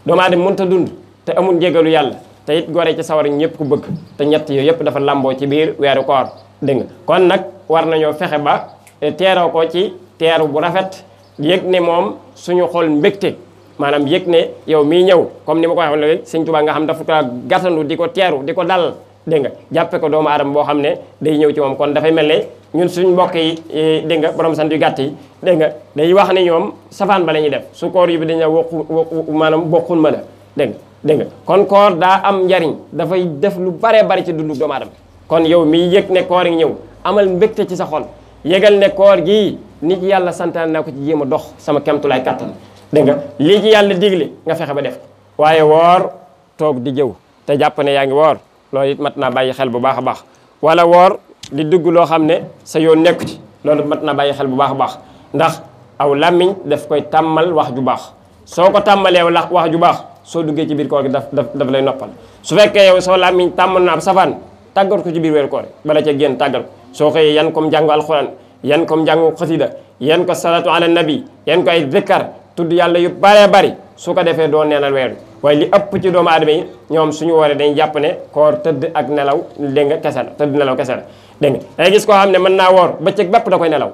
doomu aadama mënut a dund te amul njégalu yàlla te it gore ci sawar ñëpp ku bëgg te ñett yooyu yëpp dafa lamboo ci biir weeru koor dégg nga kon nag war nañoo fexe ba teeroo ko ci teeru bu rafet yëg ne moom suñu xol mbégte maanaam yëg ne yow miy ñëw comme ni ma ko waxee léegi Sëñ Tuubaa nga xam dafa ko gàttandu di ko teeru di ko dal dégg nga jàppe ko doomu aadama boo xam ne day ñëw ci moom kon dafay mel ne ñun suñ mbokk yi dégg nga borom sant yu gàtt yi dégg nga day wax ne ñoom safaan ba la ñuy def su koor yi bi dañu wokku maanaam bokkun mën a dégg nga kon koor daa am njariñ dafay def lu baree bari ci dundu doomu aadama kon yow miy yëg ne koor yi ñëw amal mbégte ci sa xol yëgal ne koor gii nit yàlla santaan naa ko ci jéem a dox sama kemtulaay kàttan dégg nga lii ci yàlla digle nga fexe ba def waaye woor toog di jëw te jàpp ne yaa ngi woor loolu it mat naa bàyyi xel bu baax a baax wala woor di dugg loo xam ne sa yoon nekku ci loolu mat naa bàyyi xel bu baax a baax ndax aw làmmiñ daf koy tàmmal wax ju baax soo ko tàmmalee wax ju baax soo duggee ci biir koor gi daf lay noppal su fekkee yow soo làmmiñ tàmmal na ab safaan tàggat ko ci biir weeru koor bala ca génn tàggal ko soo xëyee yan comme njàngu alxuraan yan comme njàngu xasida yan ko salatu ala nabi yan ko ay zikkar tudd yàlla yu baree bari su ko defee doo neenal weer wi waaye li ëpp ci doomu aadama yi ñoom suñu wooree dañuy jàpp ne koor tëdd ak nelaw dégg nga kese la tëdd nelaw kese la dégg nga day gis koo xam ne mën naa woor bëccëg bépp da koy nelaw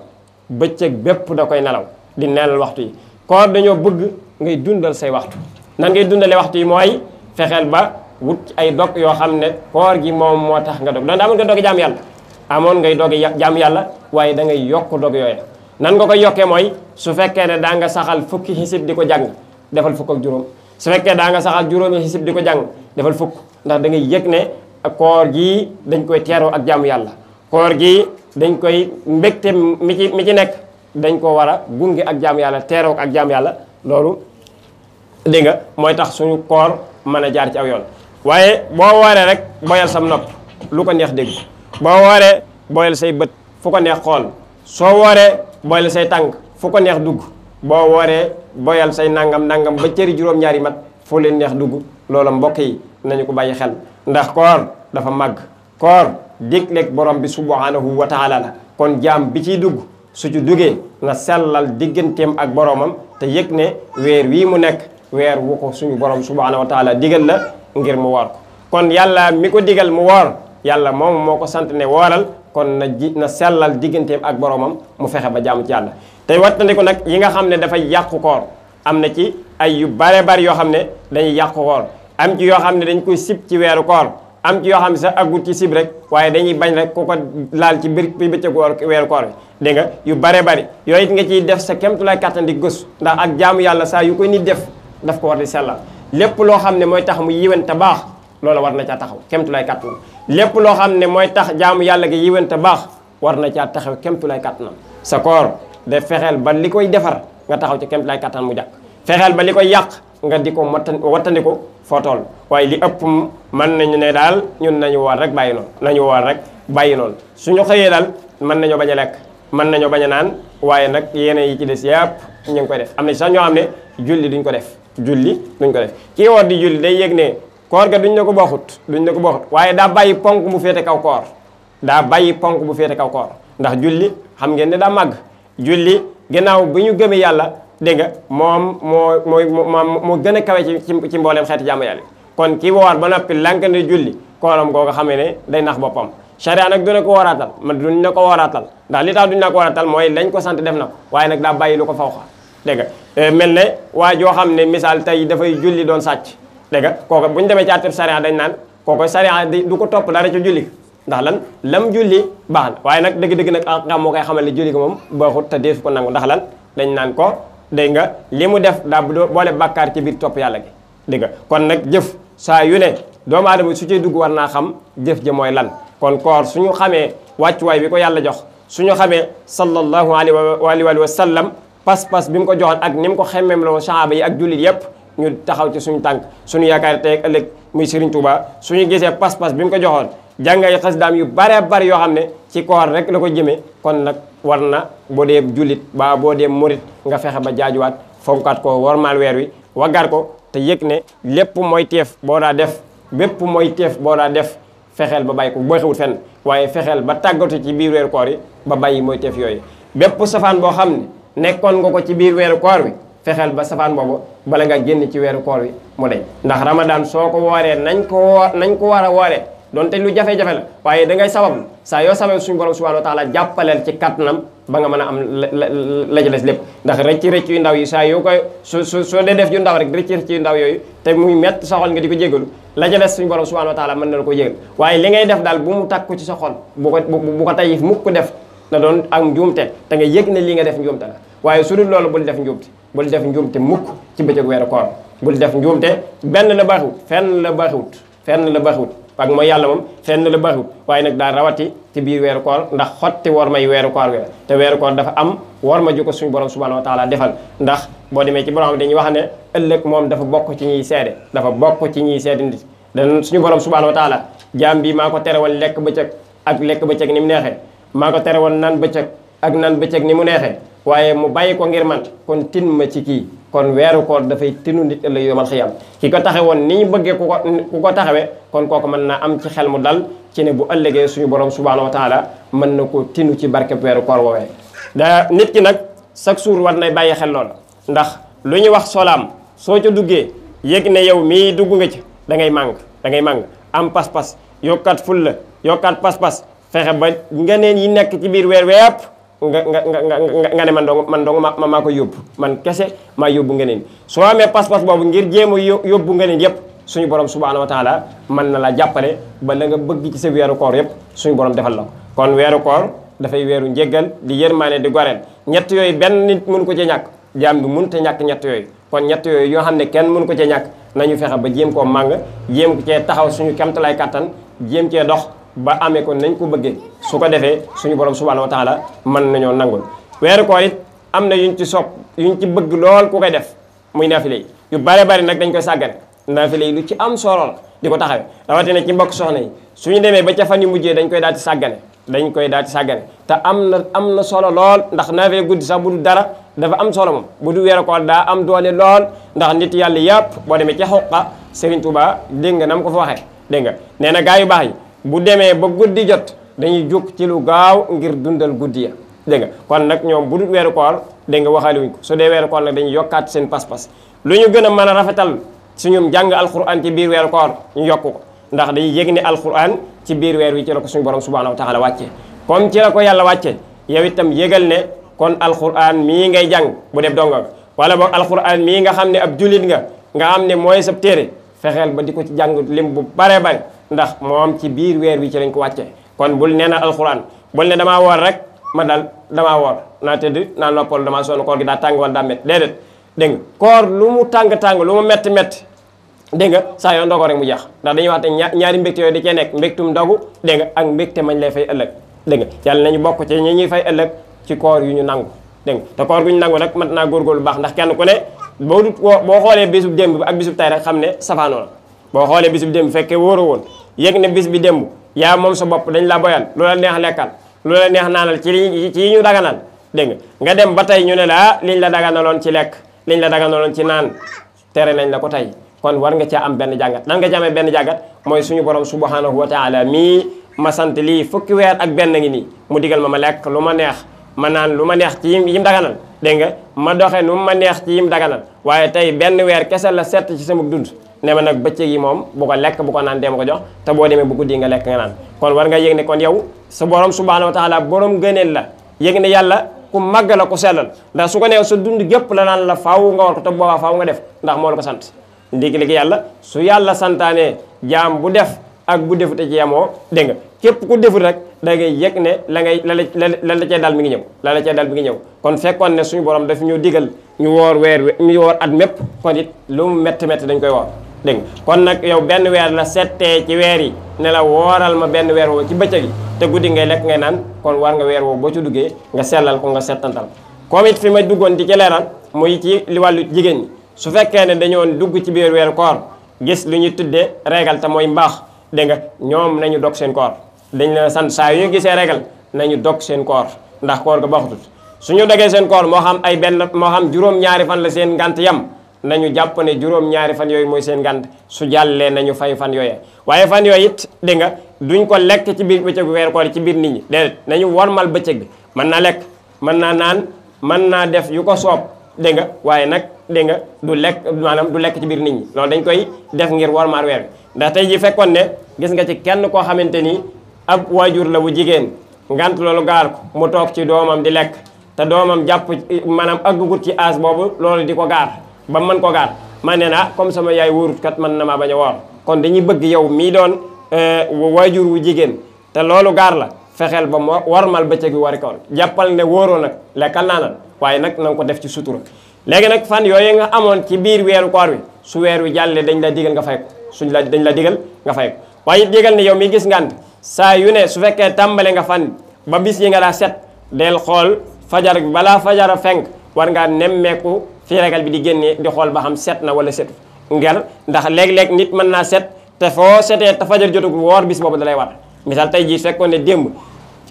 bëccëg bépp da koy nelaw di neenal waxtu yi koor dañoo bëgg ngay dundal say waxtu nan ngay dundalee waxtu yi mooy fexeel ba wut ay dog yoo xam ne koor gi moom moo tax nga dog doon amoon nga dogi jaam yàlla amoon ngay dogi jaam yàlla waaye da ngay yokk dog yooyu nan nga koy yokkee mooy su fekkee ne daa nga saxal fukki xisib di ko jàng defal fukk ak juróom su fekkee daa nga saxal juróomi xisib di ko jàng defal fukk ndax da ngay yëg ne koor gi dañ koy teeroo ak jaamu yàlla koor gi dañ koy mbégte mi ci nekk dañ ko war a gunge ak jaamu yàlla teeroo ak jaamu yàlla loolu dégg nga mooy tax suñu koor mën a jaar ci aw yoon waaye boo wooree rek boyal sam nopp lu ko neex dégg boo wooree boyal say bët fu ko neex xool soo wooree boyal say tànk fu ko neex dugg boo wooree boyal say nangam ba cëri juróom-ñaari mat foo leen neex dugg loola mbokk yi nañu ko bàyyi xel ndax koor dafa màgg koor digleeg borom bi subhanahu wa taala la kon jaam bi ciy dugg su ci duggee na sellal digganteem ak boromam te yëg ne weer wii mu nekk weer wu ko suñu borom subhanahu wa taala digal la ngir mu woor ko kon yàlla mi ko digal mu woor yàlla moom moo ko sant ne wooral kon na sellal digganteem ak boromam mu fexe ba jaamu ci yàlla tey wattandiku nag yi nga xam ne dafay yàqu koor am na ci ay yu bare bari yoo xam ne dañuy yàqu koor am ci yoo xam ne dañ koy sib ci weeru koor am ci yoo xam ne sax aggut ci sib rek waaye dañuy bañ rek ku ko laal ci biir bëccëgu weeru koor bi dégg nga yu bare bari yooyu it nga ciy def sa kemtulaay kàttan di gës ndax ak jaamu yàlla saa yu koy nit def daf ko war di sellal lépp loo xam ne mooy tax mu yiwen te baax loola war na caa taxaw kemtulaay kàttanam lépp loo xam ne mooy tax jaamu yàlla gi yiwen te baax war na caa taxaw kemtulaay kàttanam sa koor de fexeel ba li koy defar nga taxaw ci kemtulaay kàttan mu jàkk fexeel ba li koy yàq nga di ko wattandiku foo toll waaye li ëpp mën nañu ne daal ñun nañu woor rek bàyyi noonu nañu woor rek bàyyi noonu suñu xëyee daal mën nañoo bañ a lekk mën nañoo bañ a naan waaye nag yeneen yi ci des yëpp ñu ngi koy def am na sax ñoo xam ne julli duñ ko def kii woor di julli day yëg ne koor ga duñ ne ko boxut waaye daa bàyyi ponk mu féete kaw koor ndax julli xam ngeen ne daa màgg julli ginnaaw bi ñu gëmee yàlla dégg nga moom moo gën a kawe ci mbooleem xeeti jaamu yàlla kon kii woor ba noppi lànk ne julli kooram googu xamee ne day nax boppam charia nag duna ko waraatal duñ na ko waraatal ndax li tax duñ na ko waraatal mooy lañ ko sant def na ko waaye nag daa bàyyi lu ko fawxa dégg nga mel ne waa joo xam ne misaal tey dafay julli doon sàcc dégg nga kooku bu ñu demee ci àtteb charia dañ naan kooku charia du ko topp dara ci julli ndax lan lam julli baax na waaye nag dëgg-dëgg nag xam moo koy xamal ne julli ko moom baaxut te deesu ko nangu ndax lan dañ naan ko dégg nga li mu def daa boole bàkkaar ci biir topp yàlla gi dégg nga kon nag jëf saa yu ne doomu aadama su ciy dugg war naa xam jëf ja mooy lan kon koor suñu xamee wàccuwaay bi ko yàlla jox suñu xamee sallallahu alayhi wa sallam pas-pas bi mu ko joxoon ak ni mu ko xemmeem loo sahaaba yi ak jullit yépp ñu taxaw ci suñu tànk suñu yaakaar tey ak ëllëg muy Serigne Touba suñu gisee pas-pas bi mu ko joxoon jàngay xasidaam yu bare bari yoo xam ne ci koor rek la ko jëmee kon nag war na boo dee jullit ba boo dee murit nga fexe ba jaajuwaat fonkaat ko wormaal weer wi waggar ko te yëg ne lépp mooy teef boo daa def bépp mooy teef boo daa def fexeel ba bàyyi ko boo xewut fenn waaye fexeel ba tàggatu ci biir weeru koor yi ba bàyyi mooy teef yooyu bépp safaan boo xam ne nekkoon nga ko ci biir weeru koor wi fexeel ba safaan boobu bala nga génn ci weeru koor wi mu deñ ndax ramadan soo ko wooree nañ ko war a wooree donte lu jafe-jafe la waaye da ngay sabab saa yoo sabab suñu borom subhanahu wa taala jàppaleel ci kattanam ba nga mën a am la ci des lépp ndax rëcc yu ndaw yi saa yoo koy soo dee def yu ndaw rek rëcc yu ndaw yooyu te muy mett sa xol nga di ko jégalu la ca des suñu borom subhanahu wa taala mën na la ko jégal waaye li ngay def daal bu mu takku ci sa xol bu ko tayif mukk def na doon am njuumte te nga yëg ne lii nga def njuumte la waaye su dul loolu bul def njuumte mukk ci bëccëg weeru koor bul def njuumte benn la baaxiwut fenn la baaxiwut ak mooy yàlla moom fenn la baaxiwut waaye nag daal rawati ci biir weeru koor ndax xotti war may weeru koor wi te weeru koor dafa am war ma ju ko suñu borom subhanahu wa taala defal ndax boo demee ci borom dañuy wax ne ëllëg moom dafa bokk ci ñuy seede nit dan suñu borom subhanahu wa taala jaam bi maa ko tere woon lekk bëccëg ni mu neexee maa ko tere woon naan bëccëg ni mu neexee waaye mu bàyyi ko ngir man kon tin ma ci kii kon weeru koor dafay tinu nit ëllëg yomal xiyam ki ko taxe woon ni ñu bëggee ku ko taxawee kon kooku mën na am ci xel mu dal ci ne bu ëllëgee suñu borom subhanahu wa taala mën na ko tinu ci barkeb weeru koor woowee nit ki nag chaque jour war nay bàyyi xel lool ndax lu ñu wax solaam soo ca duggee yëg ne yow mii dugg nga ci da ngay màng am pas-pas yokkaat fulla yokkaat pas-pas fexe ba ngeneen yi nekk ci biir weer wépp nga ne man dong maa ko yóbbu man kese maa yóbbu ngeneen soo amee pas-pas boobu ngir jéem a yóbbu ngeneen yépp suñu borom subhanahu wa taala mën na la jàppale ba la nga bëgg ci sa weeru koor yépp suñu borom defal la ko kon weeru koor dafay weeru njéggal di yërmaane di goreel ñett yooyu benn nit mënu ko ci ñàkk jaam bi mënut a ñàkk ñett yooyu kon ñett yooyu yoo xam ne kenn mënu ko ci ñàkk nañu fexe ba jéem koo màng jéem ko cee taxaw suñu kemtalaay kattan jéem cee dox ba amee ko nañ ko bëggee su ko defee suñu borom subhanahu wa taala mën nañoo nangul weeru koor it am na yuñ ci sopp yuñ ci bëgg lool ku koy def muy naafile yi yu bare bari nag dañ koy sàggane naafile yi lu ci am solo la di ko taxawee rawatina ci mbokk soxna yi suñu demee ba ca fan yu mujjee dañ koy daal di sàggane te am na solo lool ndax naafile guddi sax bu du dara dafa am solo moom bu du weeru koor daa am doole lool ndax nit yàlla yàpp boo demee ca xoqa Serigne Touba dégg nga na mu ko fa waxee dégg nga nee na gaa yu baax yi bu demee ba guddi jot dañuy jóg ci lu gaaw ngir dundal guddi ya dégg nga kon nag ñoom bu dul weeru koor dégg nga waxaale wuñ ko su dee weeru koor nag dañuy yokkaat seen pas-pas lu ñu gën a mën a rafetal suñu jàng alquran ci biir weeru koor ñu yokk ko ndax dañuy yëg ne alquran ci biir weer wi ci la ko suñu borom subhanahu wa taala wàccee comme ci la ko yàlla wàccee yow itam yëgal ne kon alquran mii ngay jàng bu def donga wala boog alquran mii nga xam ne ab julit nga xam ne mooy sa téere fexeel ba di ko ci jàng lim bu bare bare ndax moom ci biir weer wi ci lañ ko wàccee kon bul nee na alquran bul ne damaa woor rek ma dal damaa woor naa tëdd naa noppal damaa sonn koor gi daa tàng wala daa métti déedéet dégg nga koor lu mu tàng-tàng lu mu métti dégg nga saa yoo ndogo rek mu jeex ndax dañuy wax te ñaari mbégte yooyu da cee nekk mbégtum ndogu dégg nga ak mbégte mañ lay fay ëllëg dégg nga yàlla nañu bokk ci ñi ñuy fay ëllëg ci koor yu ñu nangu dégg nga te koor gu ñu nangu nag mat naa góorgóorlu baax ndax kenn ku ne boo xoolee bisub démb ak bisub tay rek xam ne safaanoo la boo xoolee bisub démb fekkee wóoroo woon yëg ne bis bi démb yaa moom sa bopp dañ la boyal loola neex lekkal loola neex naanal ci yi ñu daganal dégg nga dem ba tey ñu ne la liñ la daganaloon ci lekk liñ la daganaloon ci naan tere nañ la ko tey kon war nga caa am benn jàngat nan nga ci amee benn jàngat mooy suñu borom subhanahu wa taala mii ma sant lii fukki weer ak benn ngi nii mu digal ma lekk lu ma neex ma naan lu ma neex ci yim daganal dégg nga ma doxe nu ma neex ci yim daganal waaye tey benn weer kese la sett ci sama dund ne ma nag bëccëg yi moom bu ko lekk bu ko naan dee ma ko jox te boo demee bu guddi nga lekk nga naan kon war nga yëg ne kon yow sa borom subhanahu wa taala borom gëneel la yëg ne yàlla ku màgg la ku sellal ndax su ko neew sa dund gépp la naan la faaw nga war ko te boobaa faaw nga def ndax moo la ko sant ndigi yàlla su yàlla santaane jaam bu def ak bu defute ci yemoo dégg nga képp ku defut rek da ngay yëg ne la cee dal mi ngi ñëw kon fekkoon ne suñu borom daf ñu digal ñu woor ñu woor at mépp kon it lu mu métti dañ koy woor dégg nga kon nag yow benn weer la settee ci weer yi ne la wooral ma benn weer woo ci bëccëg yi te guddi ngay lekk ngay naan kon war nga weer woo boo ci duggee nga sellal ko nga settantal comme it fi ma duggoon di ci leeral muy ci li wàllu jigéen ñi su fekkee ne dañoo dugg ci biir weeru koor gis lu ñuy tuddee régal te mooy mbaax dégg nga ñoom nañu dog seen koor dañ leen sant saa yu gisee régal nañu dog seen koor ndax koor ga baaxutut suñu dogee seen koor moo xam juróom-ñaari fan la seen ngant yam nañu jàpp ne juróom-ñaari fan yooyu mooy seen ngant su jàllee nañu fay fan yooyee waaye fan yooyu it dégg nga duñ ko lekk ci biir bëccëgu weeru koor ci biir nit ñi déedéet nañu wormal bëccëg bi mën naa lekk mën naa naan mën naa def yu ko soob dégg nga waaye nag dégg nga du lekk maanaam du lekk ci biir nit ñi loolu dañ koy def ngir wormal weer bi ndax tey ji fekkoon ne gis nga ci kenn koo xamante ni ab waajur la bu jigéen ngant loolu gaar ko mu toog ci doomam di lekk te doomam jàpp maanaam aggugut ci âge boobu loolu di ko gaar ba mën ko gaar man ne na comme sama yaay wóorut kat mën na maa bañ a woor kon dañuy bëgg yow mii doon waajur wu jigéen te loolu gaar la fexeel ba mu warmal bëccëg bi wari koor jàppal ne wóoroo nag lekkal naanal waaye nag na nga ko def ci sutura léegi nag fan yooyu nga amoon ci biir weeru koor wi su weer wi jàllee dañ la digal nga fay ko dañ la digal nga fay ko waaye digal ne yow mi gis ngant saa yu ne su fekkee tàmbale nga fan ba bis yi nga daa set del xool fajar bi balaa fajara fenk war ngaa nemmeeku fii regal bi di génnee di xool ba xam set na wala setu ngir ndax léeg-léeg nit mën naa set te foo setee te fajar jotugul woor bis boobu dalay war misaal tey jii fekkoon ne démb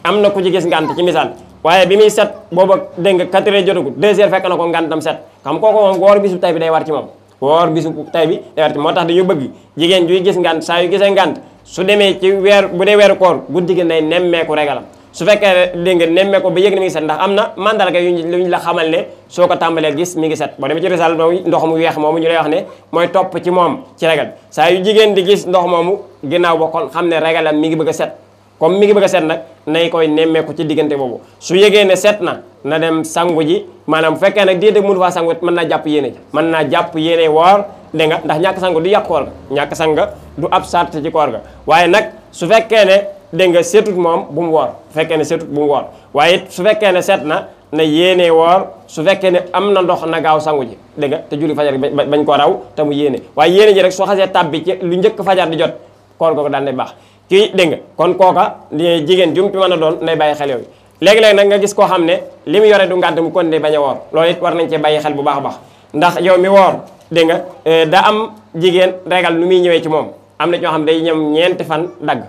am na ku ci gis ngant ci misaal waaye bi muy set booba dégg nga 4 heures jotugul 2 heures fekk na ko ngantam set xam kooku moom woor bisu tay bi day war ci moom woor bisu tay bi day war ci moo tax dañu bëgg jigéen juy gis ngant saa yu gisee ngant su demee ci weer bu dee weeru koor guddi gi nay nemmeeku regalam su fekkee dégg nga nemmee ko ba yëg ne mi ngi set ndax am na mandarga yuñ la xamal ne soo ko tàmbalee gis mi ngi set boo demee ci risal mooy ndox mu weex moomu ñu lay wax ne mooy topp ci moom ci regal saa yu jigéen di gis ndox moomu ginnaaw ba kon xam ne regalam mi ngi bëgg a set comme mi ngi bëgg a set nag nay koy nemmeeku ci diggante boobu su yëgee ne set na dem sangu ji maanaam bu fekkee nag déedéet mënu faa sangu mën naa jàpp yéene ji mën naa jàpp yéene woor dégg nga ndax ñàkk sangu du yàq koor ga ñàkk sanga du ab sart ci koor ga waaye nag su fekkee ne dégg nga setut moom bu mu woor su fekkee ne setut bu mu woor waaye su fekkee ne set na yéene woor su fekkee ne am na ndox na gaaw sangu ji dégg nga te julli fajar bañ ko raw te mu yéene waaye yéene ji rek soo xasee tàbbi ci lu njëkk fajar di jot koor googu daan nay baax kii dégg nga kon kooka jigéen jum ci mën a doon nay bàyyi xel yooyu léegi-léegi nag nga gis koo xam ne li mu yore du ngànt mu kon ne bañ a woor loolu it war nañ cee bàyyi xel bu baax a baax ndax yow mi woor dégg nga da am jigéen régal nu muy ñëwee ci moom am na ñoo xam day ñëm ñeenti fan dagg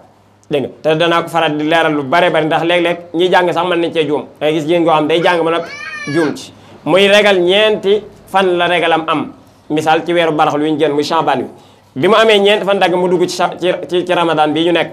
dégg nga te danaa ko faral di leeral lu bare bari ndax léeg-léeg ñiy jàng sax mën nañ cee juum dangay gis jigéen goo xam day jàng ba nag juum ci muy régal ñeenti fan la régalam am misaal ci weeru baraxlu wi ñu génn muy Shaabaan bi mu amee ñeenti fan dagg mu dugg ci ramadan bii ñu nekk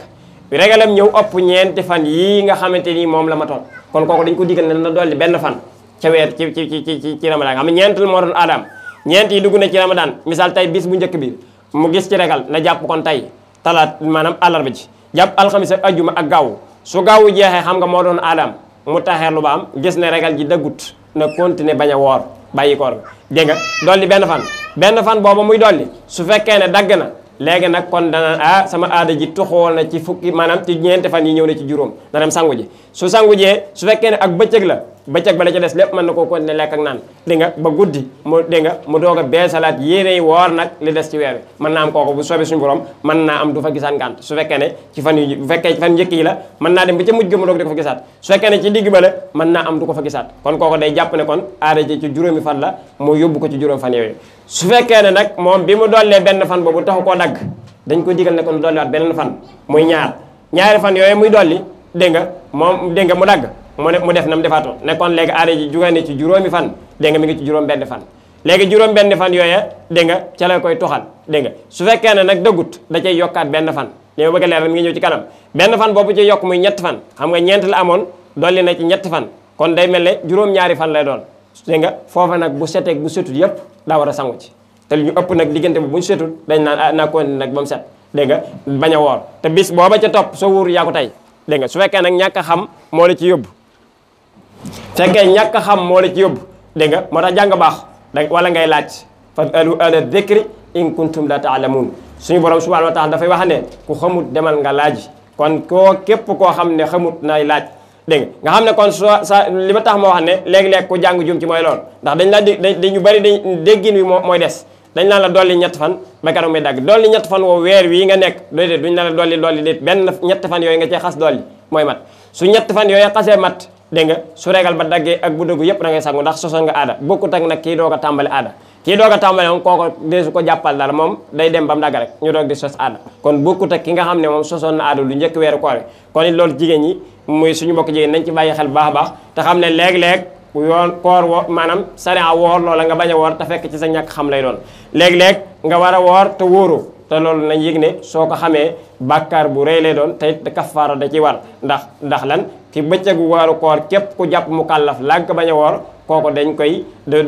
régalam ñëw ëpp ñeenti fan yii nga xamante ni moom la ma toon kon kooku dañ ko digal ne na dolli benn fan ca weer ci ramadan xam ne ñeentul moo doon aadam ñeent yi dugg na ci ramadan misaal tey bis bu njëkk bi mu gis ci régal na jàpp kon tey talaat maanaam àllarba ji jàpp alxamis ak ajjuma ak gaawu su gaawu jeexee xam nga moo doon aadam mu taxeerlu ba am gis ne régal ji daggut na continuer bañ a woor bàyyi koor dégg nga dolli benn fan booba muy dolli su fekkee ne dagg na léegi nag kon dana sama aada ji tuxool na ci fukki maanaam ci ñeenti fan yi ñëw na ci juróom na dem sangu ji su sangu jee su fekkee ne ak bëccëg la bëccëg ba la ca des lépp mën na koo continuer lekk ak naan dégg nga ba guddi mu dégg nga mu doog a beesalaat yéeney woor nag li des ci weer wi mën naa am kooku bu soobee suñu borom mën naa am du fa gisaat ngànt su fekkee ne ci fan yu bu fekkee ci fan njëkk yi la mën naa dem ba ca mujj ga mu doog di ko fa gisaat su fekkee ne ci digg ba la mën naa am du ko fa gisaat kon kooku day jàpp ne kon aada ji ci juróomi fan la mu yóbbu ko ci juróom fan yooyu su fekkee ne nag moom bi mu dollee benn fan boobu taxu koo dagg dañ ko digal ne kon dolliwaat beneen fan muy ñaari fan yooyu muy dolli dégg nga moom dégg nga mu dagg mu def na mu defaatoon ne kon léegi aada ji jugee ne ci juróomi fan dégg nga mi ngi ci juróom benn fan léegi juróom benn fan yooya dégg nga ca la koy tuxal dégg nga su fekkee ne nag dëggut da cay yokkaat benn fan li ma bëgg a leeral mi ngi ñëw ci kanam benn fan boobu ci yokk muy ñetti fan xam nga ñeent la amoon dolli na ci ñetti fan kon day mel ne juróom-ñaari fan lay doon dégg nga foofa nag bu seteeg bu setut yëpp daa war a sangu ci te lu ñu ëpp nag diggante bu ñu setut dañ naan naa ko nag ba mu set dégg nga bañ a woor te bis booba ca topp soo wóoru yaa ko tey dégg nga su fekkee nag ñàkk a xam moo la ci yóbbu fekkee ñàkk a xam moo la ci yóbbu dégg nga moo tax jàng baax wala ngay laaj fasalu ahla dhikri in kuntum la taalamuun suñu borom subhanahu wa taala dafay wax ne ku xamut demal nga laaj kon képp koo xam ne xamut nay laaj dégg nga xam ne kon li ma tax ma wax ne léegi-léeg ku jàng jum ci mooy loolu ndax dañ la dañu bari dañ déggin wi mooy des dañ naan la dolli ñett fan ba keroog muy dagg dolli ñett fan woo weer wii nga nekk déedéet duñ la dolli déet benn ñett fan yooyu nga cee xas dolli mooy mat su ñett fan yooyu xasee mat dégg nga su regal ba daggee ak bu dëggu yëpp da ngay sangu ndax sosoon nga aada bokkut ak nag kii doog a tàmbali aada kii doog a tàmbali moom kooko deesu ko jàppal dara moom day dem ba mu dagg rek ñu doog di sos aada kon bokkut ak ki nga xam ne moom sosoon na aada lu njëkk weeru koor kon it loolu jigéen ñi muy suñu mbokk jigéen nañ ci bàyyi xel bu baax a baax te xam ne léeg-léeg koor maanaam sariya woor loola nga bañ a woor te fekk ci sa ñàkk xam lay doon léeg-léeg nga war a woor te wóoru te loolu nañ yëg ne soo ko xamee bàkkaar bu rëy lay doon te it kafaara da ci war ndax lan ci bëccëgu waaru koor képp ku jàpp mu kàllaf lànk bañ a woor kooku dañ koy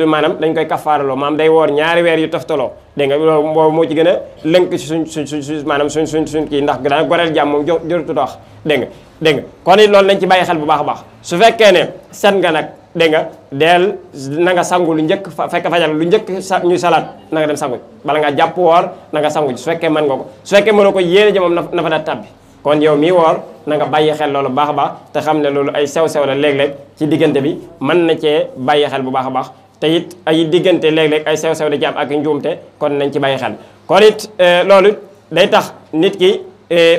maanaam dañ koy kafaaraloo maanaam day woor ñaari weer yu toftaloo dégg nga loolu boobu moo ci gën a lënk ci suñ maanaam suñ kii ndax dana goreel jàmm moom jërëtu dox dégg nga kon it loolu nañ ci bàyyi xel bu baax a baax su fekkee ne set nga nag dégg nga deel na nga sangu lu njëkk fekk fajar lu njëkk ñuy salaat na nga dem sangu bala nga jàpp woor na nga sangu su fekkee mën nga ko su fekkee mënoo ko yéene ji moom na fa da tabbi kon yow mii woor na nga bàyyi xel loolu baax a baax te xam ne loolu ay sew-sew la léeg-léeg ci diggante bi mën na cee bàyyi xel bu baax a baax te it ay diggante léeg-léeg ay sew-sew da ci am ak njuumte kon nañ ci bàyyi xel kon it loolu day tax nit ki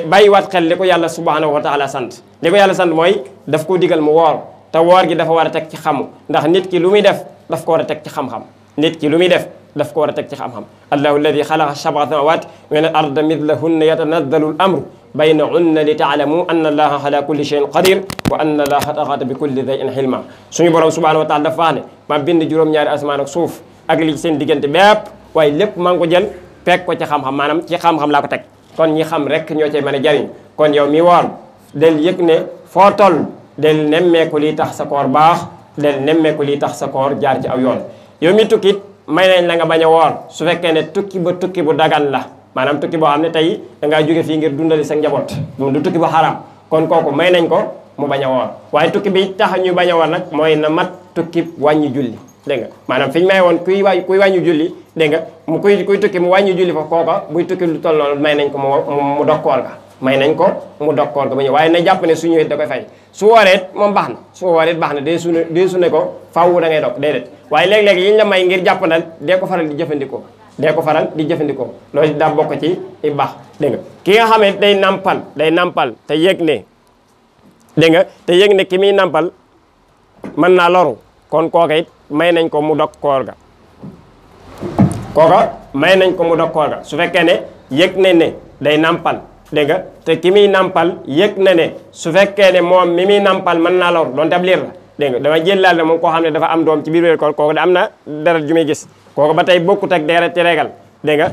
bàyyiwaat xel li ko yàlla subhanahu wa taala sant li ko yàlla sant mooy daf ko digal mu woor te woor gi dafa war a teg ci xamu ndax nit ki lu muy def daf ko war a teg ci xam-xam nit ki lu muy def daf ko war a teg ci xam-xam allahu alladi xalaqa sab'a samawat min al arda midlahunna yatanazzalu al amru baynahunna li taalamu anna allaha ala kulli shay'in qadir wa anna allaha axata bi kulli shay'in xilma suñu borom subhanahu wa taala dafa wax ne ma bind juróom-ñaari asamaan ak suuf ak li ci seen diggante bépp waaye lépp maa ngi ko jël fekk ko ci xam-xam maanaam ci xam-xam laa ko teg kon ñi xam rek ñoo cay mën a jariñ kon yow mi woor del yëg ne foo toll del nemmeeku lii tax sa koor baax del nemmeeku lii tax sa koor jaar ci aw yoon yow mi tukkit may nañ la nga bañ a woor su fekkee ne tukki bu dagan la maanaam tukki boo xam ne tey dangaa jóge fii ngir dundali sa njaboot moom du tukki bu xaraam kon kooku may nañ ko mu bañ a woor waaye tukki bi tax ñu bañ a woor nag mooy na mat tukki wàññi julli dégg nga maanaam fi ñu may woon kuy wàññi julli dégg nga mu kuy tukki mu wàññi julli fa kooka buy tukki lu toll noonu may nañ ko mu dog koor ga may nañ ko mu dog koor ga ba ñëw waaye na jàpp ne su ñëwee da koy fay su wooreet moom baax na su wooreet baax na dee su ne ko faaw da ngay dog déedéet waaye léeg-léeg yiñ la may ngir jàppandal dee ko faral di jëfandikoo loolu daa bokk ci i baax dégg nga ki nga xam ne day nampal te yëg ne dégg nga te yëg ne ki muy nampal mën naa loru kon kooka it may nañ ko mu dog koor ga su fekkee ne yëg ne day nampal dégg nga te ki muy nampal yëg na ne su fekkee ne moom mi muy nampal mën naa loru doonte ab liir la dégg nga dama jël laal ne moom koo xam ne dafa am doom ci biir wéer koor kooku da am na deret ju muy gis kooku ba tey bokkut ak deret ci regal dégg nga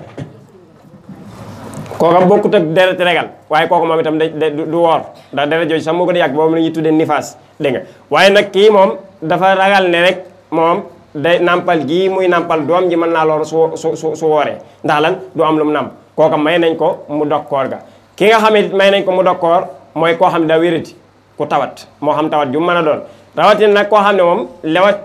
kooku bokkut ak deret ci regal waaye kooku moom itam du woor ndax deret jooju sax moo gën a yàgg boobu la ñuy tuddee nifaas dégg nga waaye nag kii moom dafa ragal ne rek moom day nampal gii muy nampal doom ji mën naa loolu su wooree ndax lan du am lu mu namp kooku may nañ ko mu dog koor ga ki nga xam ne may nañ ko mu dog koor mooy koo xam ne daa wérati ku tawat moo xam tawat ju mën a doon rawatina nag koo xam ne moom lewat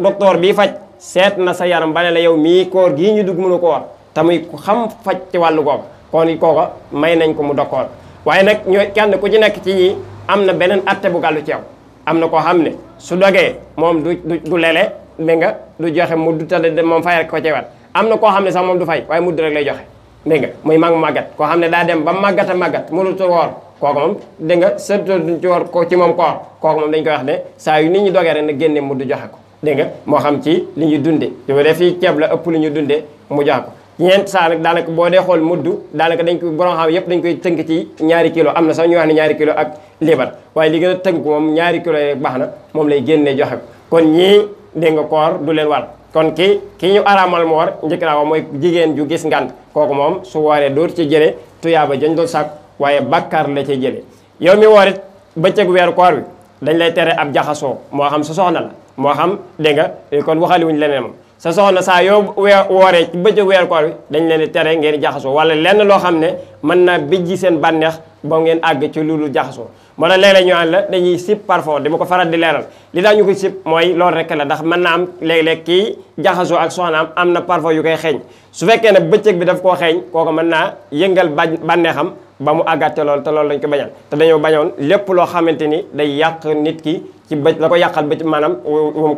docteur bii faj seet na sa yaram ba ne la yow mii koor gii ñu dugg mënu ko war te muy ku xam faj ci wàllu googa kon kooka may nañ ko mu dog koor waaye nag ñooy kenn ku ci nekk ci ñi am na beneen atte bu gàllu ci yow am na koo xam ne su dogee moom du lele dégg nga du joxe mudd te moom fay rek ko ci wat am na koo xam ne sax moom du fay waaye mudd rek lay joxe dégg nga muy màggat koo xam ne daa dem ba màggat a màggat mënut a woor kooku moom dégg nga surtout duñ ci woor ko ci moom koor kooku moom dañ koy wax ne saa yu nit ñi dogee rek na génne mudd joxe ko dégg nga moo xam ci li ñuy dunde yow def fii ceeb la ëpp li ñu dunde mu joxe ko ñeent saa nag daanaka boo dee xool mudd daanaka dañ ko borom xam yëpp dañ koy tënk ci ñaari kilo am na sax ñu wax ne ñaari kilo ak liibar waaye li gën a tënk moom ñaari kilo yi baax na moom lay génnee joxe ko kon ñii dégg nga koor du leen war kon ki ñu araamal mu war njëkk naa wax mooy jigéen ju gis ngant kooku moom su wooree dootu ci jële tuyaaba jañ doon sàkk waaye bàkkaar la ci jële yow mi woor it bëccëgu weeru koor bi dañ lay tere ab jaxasoo moo xam sa soxna la moo xam dégg nga kon waxali wuñ leneen moom sa soxna saa yoo wooree ci bëccëgu weeru koor bi dañ leen di tere ngeen jaxasoo wala lenn loo xam ne mën naa bijji seen bànneex ba ngeen àgg ci loolu jaxasoo moo tax léeg-léeg ñu naan la dañuy sip parfum dama ko faral di leeral li tax ñu ko sip mooy loolu rek la ndax mën na am léeg-léeg kii jaxasoo ak soxnaam am na parfum yu koy xeeñ su fekkee ne bëccëg bi daf koo xeeñ kooku mën naa yëngal bànneexam ba mu àggaate loolu te loolu lañ ko bañal te dañoo bañoon lépp loo xamante ni day yàq nit ki ci la ko yàqal bëccëg maanaam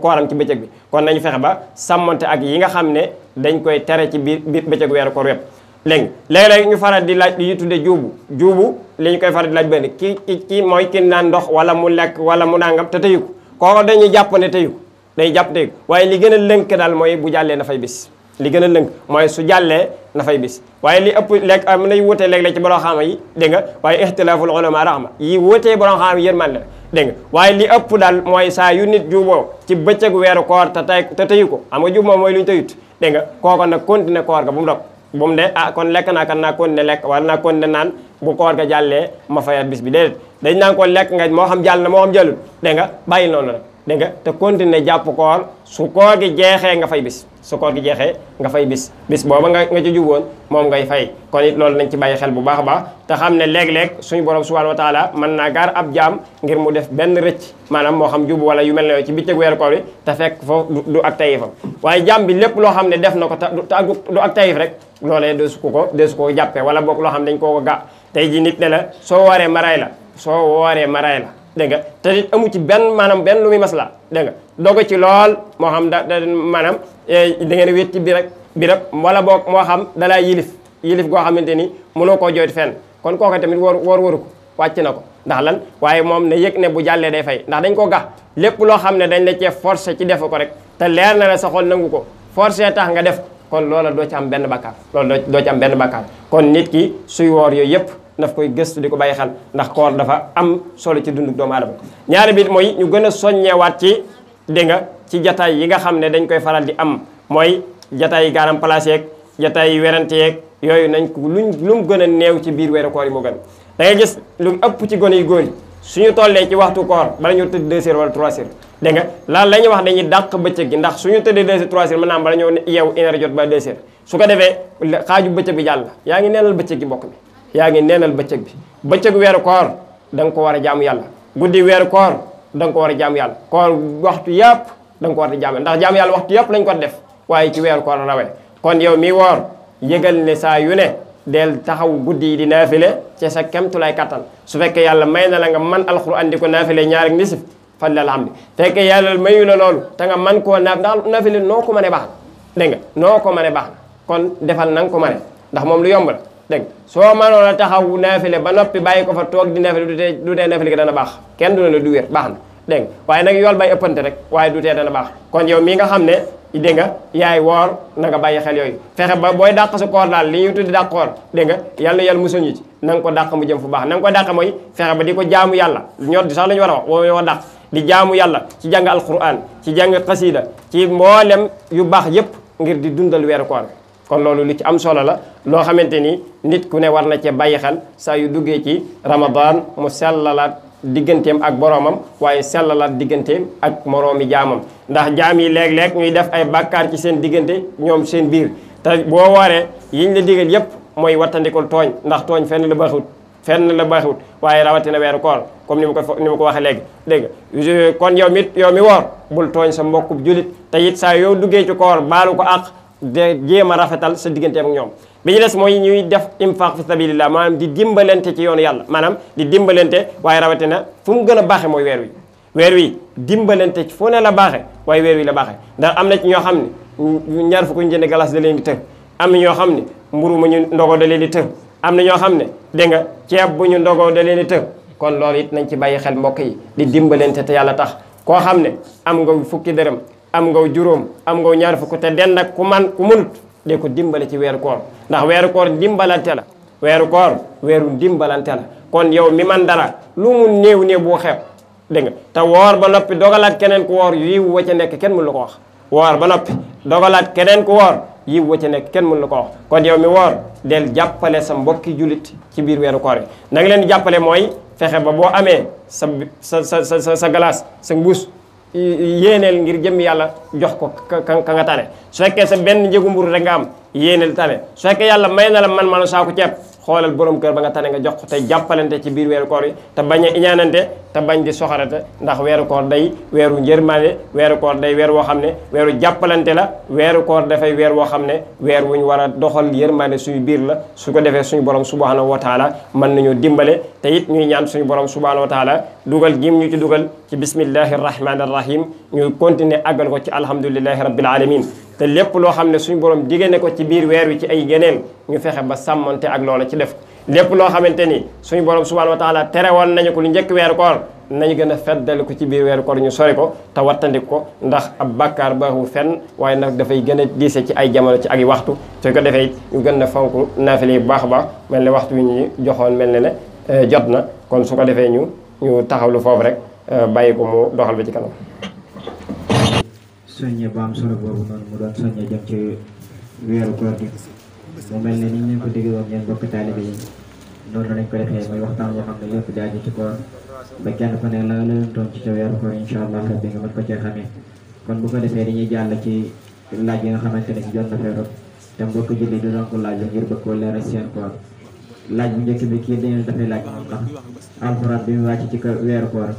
kooram ci bëccëg bi kon nañu fexe ba sàmmante ak yi nga xam ne dañ koy tere ci biir bëccëgu weeru koor yépp léegi ñu faral di laaj li ñu tuddee juubu li ñu koy faral di laaj benn ki mooy ki naan ndox wala mu lekk wala mu nangam te tëyu ko kooku dañuy jàpp ne tëyu day jàpp tëyu waaye li gën a lënk daal mooy bu jàllee na fay bis li gën a lënk mooy su jàllee na fay bis waaye li ëpp lekk am nay wutee léeg-léeg ci borom xam yi dégg nga waaye ixtilaaful ulama rahma yi wutee borom xam yi yërmande dégg nga waaye li ëpp daal mooy saa yu nit juboo ci bëccëgu weeru koor te tëyu ko xam nga jub moom mooy lu ñu tëyut dégg nga kooko nag continuer koor ga bu mu dog bu mu de kon lekk naa kan naa continuer lekk wala naa continuer naan bu koor ga jàllee ma fayat bis bi déedéet dañ naan ko lekk nga moo xam jàll na moo xam jàllul dégg nga bàyyi noonu rek dégg nga te continuer jàpp koor su koor gi jeexee nga fay bis su koor gi jeexee nga fay bis booba nga ci juboon moom ngay fay kon it loolu nañ ci bàyyi xel bu baax a baax te xam ne léeg-léeg suñu borom subhanahu wa taala mën naa gaar ab jaam ngir mu def benn rëcc maanaam moo xam jub wala yu mel ne ci bëccëg weeru koor bi te fekk foofu du ak tayifam waaye jaam bi lépp loo xam ne def na ko te du ak tayif rek loolee deesu ko jàppee wala boog loo xam ne dañ koo ko ga tey ji nit ne la soo wooree maray la dégg nga te it amu ci benn maanaam benn lu muy masla dégg nga dogo ci lool moo xam da maanaam da ngeen wét ci birab wala boog moo xam dalaa yilif goo xamante ni mënoo koo jooytu fenn kon kooka tamit waru ko wàcc na ko ndax lan waaye moom ne yëg ne bu jàllee day fay ndax dañ ko gax lépp loo xam ne dañ la cee forcé ci def ko rek te leer na la sa xol nangu ko forcé tax nga def kon loola doo ci am benn bakkaar doo ci am benn bakkaar kon nit ki suy woor yooyu yëpp daf koy gëstu di ko bàyyi xel ndax koor dafa am solo ci dundu doomu aadama ñaari bi mooy ñu gën a soññewaat ci dégg nga ci jataay yi nga xam ne dañ koy faral di am mooy jataay yi gaaram place yeeg jataay yi werante yeeg yooyu nañ ko lu mu gën a néew ci biir weeru koor yi moo gën da ngay gis lu ëpp ci gone yu góor yi suñu tollee ci waxtu koor bala ñu tëdd 2 heures wala 3 heures dégg nga lan la ñuy wax dañuy dàq bëccëg gi ndax suñu tëddee 2 heures 3 heures mën naa am bala ñoo yeewu 1 heure jot ba 2 heures su ko defee xaaju bëccëg bi jàll yaa ngi neenal bëccëg gi mbokk mi yaa ngi neenal bëccëg bi bëccëgu weeru koor da nga ko war a jaamu yàlla guddi weeru koor da nga ko war a jaamu yàlla koor waxtu yàpp da nga ko war a jaamu ndax jaamu yàlla waxtu yàpp lañ ko def waaye ci weeru koor rawee kon yow mi woor yëgal ne saa yu ne del taxaw guddi yi di naafile ci sa kemtulay kattan su fekkee yàlla may na la nga man alxuraan di ko naafile ñaar ak nisif fan la alhamdi fekkee yàlla mayu la loolu te nga man koo ndax naafile noo ko mënee baax na dégg nga noo ko mënee baax na kon defal na nga ko mënee ndax moom lu yomb la dégg soo mënoon a taxaw naafile ba noppi bàyyi ko fa toog di naafile du tee naafile gi dana baax kenn du ne la du wér baax na dégg nga waaye nag yool bay ëppante rek waaye du tee dana baax kon yow mii nga xam ne dégg nga yaay woor na nga bàyyi xel yooyu fexe ba booy dàq sa koor daal li ñuy tuddi dàq koor dégg nga yàlla musul ñu ci na nga ko dàq mu jëm fu baax na nga ko dàq mooy fexe ba di ko jaamu yàlla ñor di sax la ñu war a wax woo dàq di jaamu yàlla ci jàng alquran ci jàng xasida ci mboolem yu baax yépp ngir di dundal weeru koor kon loolu lu ci am solo la loo xamante ni nit ku ne war na cee bàyyi xel saa yu duggee ci ramadan mu sellalaat digganteem ak boroomam waaye sellalaat digganteem ak moroomi jaamam ndax jaam yi léeg-léeg ñuy def ay bàkkaar ci seen diggante ñoom seen biir te boo waree yiñ la digal yépp mooy wattandikul tooñ ndax tooñ fenn la baaxut waaye rawatina weeru koor comme ni ma ko waxee léegi dégg nga kon yow mi woor bul tooñ sa mbokkub julit te it saa yow duggee ci koor baalu ko àq de jéem a rafetal sa digganteem ak ñoom bi ñu des mooy ñuy def infaq fi sabilillah maanaam di dimbalante ci yoonu yàlla maanaam di dimbalante waaye rawatina fu mu gën a baaxe mooy weer wi dimbalante fu ne la baaxe waaye weer wi la baaxe ndax am na ci ñoo xam ne ñaar fukk ñu jënd glace da leen di të am na ñoo xam ne mburu mu ñu ndogoo da leen di të am na ñoo xam ne dégg nga ceeb bu ñu ndogoo da leen di të kon loolu it nañ ci bàyyi xel mbokk yi di dimbalante te yàlla tax koo xam ne am nga fukki dërëm am nga juróom am nga ñaar fukk te den nag ku mënut de ko dimbale ci weeru koor ndax weeru koor dimbalante la weeru koor weeru dimbalante la kon yow mi man dara lu mu néew boo xeeb dégg nga te woor ba noppi dogalaat keneen ku woor yiw wa ca nekk kenn mënu la ko wax woor ba noppi dogalaat keneen ku woor yiw wa ca nekk kenn mënu la ko wax kon yow mi woor del jàppale sa mbokki julit ci biir weeru koor yi na nga leen di jàppale mooy fexe ba boo amee sa glace sa mbuus yéeneel ngir jëm yàlla jox ko ka nga tane su fekkee sa benn njëgu mburu rek nga am yéeneel tane su fekkee yàlla may na la man saako ceeb xoolal borom kër ba nga tane nga jox ko te jàppalante ci biir weeru koor yi te bañ a iñaanante te bañ di soxarate ndax weeru koor day weeru njërmaane weeru koor day weer woo xam ne weeru jàppalante la weeru koor dafay weer woo xam ne weer wuñ war a doxal yërmaane suñu biir la su ko defee suñu borom subhanahu wa taala mën nañu dimbale te it ñuy ñaan suñu borom subhanahu wa taala dugal gim ñu ci dugal ci bismillahi rahmani rahim ñu continuer àggal ko ci alhamdulillahi rabbil alamin te lépp loo xam ne suñu borom diggante ko ci biir weer wi ci ay geneen ñu fexe ba sàmmante ak loola ci def lépp loo xamante ni suñu borom subhanahu wa taala tere woon nañu ko lu njëkk weeru koor nañu gën a feddali ko ci biir weeru koor ñu sori ko te wattandik ko ndax ab bàkkaar baaxul fenn waaye nag dafay gën a diise ci ay jamono ci ak i waxtu su ko defee ñu gën a fonk naafile bu baax a baax mel ne waxtu wi ñu joxoon mel ne jot na kon su ko defee ñu taxawlu foofu rek bàyyi ko mu doxal ba ci kanam. soññe bu am solo boobu noonu mu doon soññe jëm ci weeru koor gi mu mel ne ni ñu leen ko déggee woon ngeen bokk taalibe yi noonu lañ ko defee muy waxtaan boo xam ne yëpp jaaju ci koor ba kenn ku ne la leen doon ci ca weeru koor incha allah rabbi nga mën ko cee xamee kon bu ko defee dañuy jàll ci laaj yi nga xamante ne si jot na fee rot te mbokk julli di doon ko laaj la ngir bëgg koo leeral seen koor laaj bu njëkk bi kii dañu dafay laaj moom ndax alxuraan bi mu wàcc ci weeru koor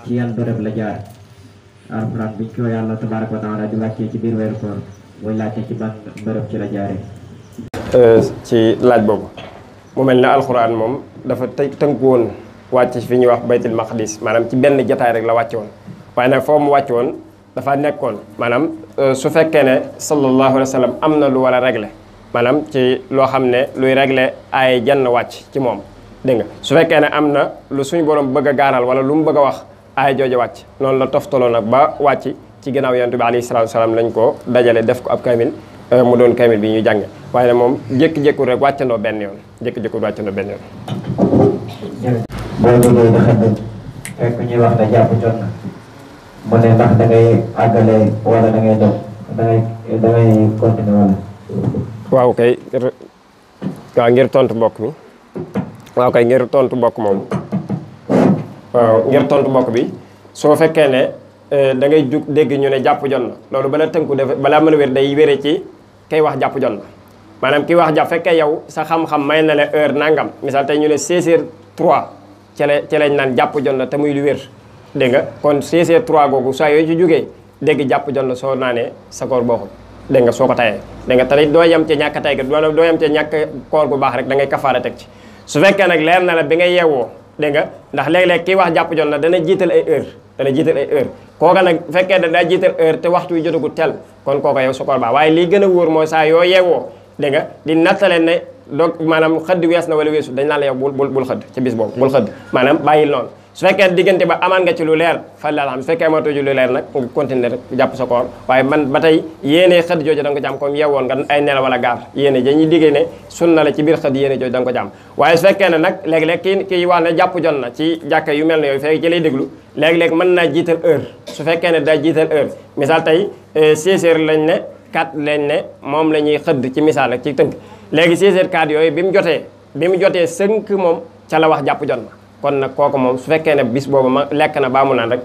ci yan bërëb la jaar alxuraan biñ ko yàlla tabaaraka wa taala di wàccee ci biir weeru koor muy laajte ci ban bërëb ci la jaaree. ci laaj boobu mu mel ne alxuraan moom dafa tënku woon wàcc fi ñuy wax baytul maqdis maanaam ci benn jataay rek la wàcce woon waaye nag foo mu wàcc woon dafa nekkoon maanaam su fekkee ne sallallahu alayhi wa sallam am na lu war a régler maanaam ci loo xam ne luy régler ay jann wàcc ci moom dégg nga su fekkee ne am na lu suñu borom bëgg a gaaral wala lu mu bëgg a wax ay jooju wàcc noonu la toftaloo nag ba wàcc ci ginnaaw yonent bi alayhi salaatu salaam lañ ko dajale def ko ab kamil mu doon kamil bi ñuy jànge waaye nag moom jékki-jékku rek wàccandoo benn yoon jékki-jékku wàccandoo benn yoon. boo jógee di xëdd fekk ñuy wax ne jàpp jot na mu ne ndax da ngay àggale wala da ngay dem da ngay continuer wala. waaw kay waaw ngir tontu mbokk mi waaw kay ngir tontu mbokk moom waaw ngir tontu mbokk bi soo fekkee ne da ngay jug dégg ñu ne jàpp jot na loolu bala tënku def balaa mën a wér day wére ci kay wax jàpp jot na maanaam ki wax jàpp fekkee yow sa xam-xam may na la heure nangam misaal tey ñu ne 16h03 ci lañ naan jàpp jot na te muy lu wér dégg nga kon 16h03 googu saa yooyu ci jógee dégg jàpp jot na soo naanee sa koor baaxul dégg nga soo ko tayee dégg nga te doo yem ci ñàkk tay ga doo yem ci ñàkk koor gu baax rek da ngay kafaara teg ci su fekkee nag leer na la bi nga yeewoo dégg nga ndax léeg-léeg kii wax jàpp jot na dana jiital ay heure kooka nag fekkee da daa jiital heure te waxtu wi jotagu tel kon kooka yow sa koor baax waaye lii gën a wóor mooy saa yoo yeewoo dégg nga di nattale ne donc maanaam xëdd wees na wala weesu dañ naan la yow bul xëdd ci bis boobu bul xëdd maanaam bàyyil noonu su fekkee diggante ba amaan nga ci lu leer fa la xam su fekkee amatoo ci lu leer nag nga continuer rek jàpp sa koor waaye man ba tey yéene xëdd jooju da nga ko jàmm comme yeewoon nga ay nelaw wala gaar yéene dañuy liggéey ne sunna la ci biir xëdd yéene jooju da nga ko jàmm waaye su fekkee ne nag léeg-léeg kii wax ne jàpp jot na ci jàkka yu mel ne yooyu fekk ci lay déglu léeg-léeg mën naa jiital heure su fekkee ne daa jiital heure misaal tey 16 heures lañ ne 4 lañ ne moom la ñuy xëdd ci misaal rek ci tënk léegi 16 heures 4 yooyu bi mu jotee 5 moom ca la wax jàpp jot na kon nag kooku moom su fekkee ne bis boobu ma lekk na baa mu naan rek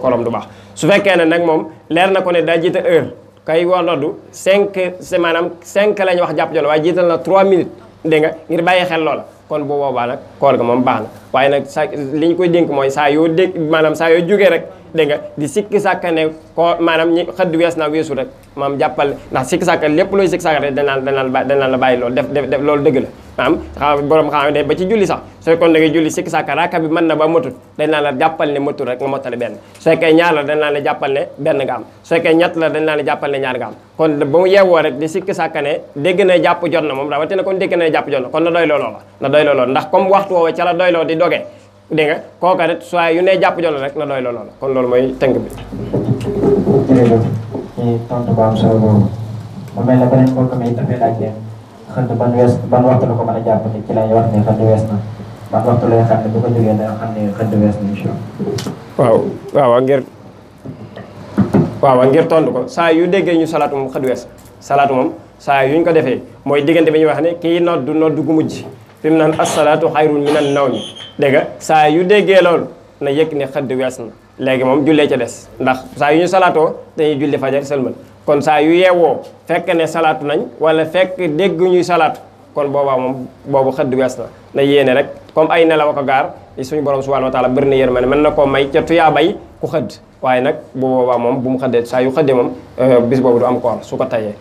korom du baax su fekkee ne nag moom leer na ko ne daa jiital heure kay war noddu 5 maanaam 5 la ñu wax jàpp jot na waaye jiital na 3 minutes dégg nga ngir bàyyi xel loola kon bu boobaa nag koor ga moom baax na waaye nag sa li ñu koy dénk mooy saa yoo dégg maanaam saa yoo jógee rek dégg nga di sikki sàkka ne ko maanaam ñi xëdd wees naa weesu rek maam jàppal ndax sikki sàkka lépp looy sikki sàkka rek danaan la bàyyi loolu def loolu dëgg la maanaam xam borom xam ne ba ci julli sax su fekkoon da ngay julli sikki sàkka raaka bi mën na ba matut dañ naan la jàppal ne matut rek nga mottale benn su fekkee ñaar la dañ naan la jàppal ne benn nga am su fekkee ñett la dañ naan la jàppal ne ñaar nga am kon ba mu yeewoo rek di sikki sàkka ne dégg na jàpp jot na moom rawatina kon dégg na jàpp jot na kon na doy looloo ndax comme waxtu woowu ca la doyloo di dogee dégg nga kooka rek soit yu ne jàpp jot na rek na doy looloo kon loolu mooy tënk bi. jërëjëf ci tontu bu am solo boobu mu mel ne beneen mbokk mi dafay laajte xëdd ban waxtu la ko mën a jàpp ni ci lay wax ne xëdd wees na ban waxtu lay xam ne bu ko jógee danga xam ne xëdd wees na incha allah. waaw ngir tontu ko saa yu déggee ñu salaatu moom xëdd wees salaatu moom saa yuñ ko defee mooy diggante bi ñuy wax ne kii noddu gu mujj fi mu naan asalaatu xayrun minan nawmi dégg nga saa yu déggee loolu na yëg ne xëdd wees na léegi moom jullee ca des ndax saa yu ñu salaatoo dañuy julli fajar sëlmal kon saa yu yeewoo fekk ne salaatu nañ wala fekk dégg ñuy salaatu kon boobaa moom boobu xëdd wees na yéene rek comme ay nelaw ko gaar suñu borom subhanahu wa taala bëri na yërmande mën na koo may ca tuyaa bay ku xëdd waaye nag bu boobaa moom bu mu xëddee saa yu xëddee moom bis boobu du am koor su ko tayee.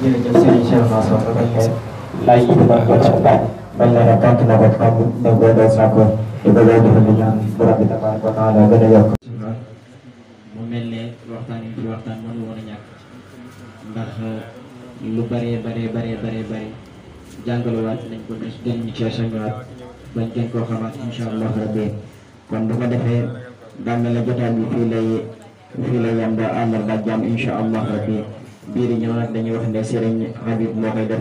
jërëjëf Serigne Cheikh Mansour laaj yi di bañ la ne tànk na rek xam ne boo dee sàkko di ko lay defal di ñaan borom bi tabaaraka wa taala gën a yokk. mu mel ne waxtaan yi fi waxtaan mënu woon a ñàkk ndax lu bëree jàngalewaat nañ ko des gën ñu cee soññewaat bañ gën koo xamaat incha allah rabbi kon bu ko defee daan na la jotaay bi fii lay yem ba àndal ba jàmm incha allah rabbi biir yi ñëw nag dañuy wax ne Serigne Habib moo koy def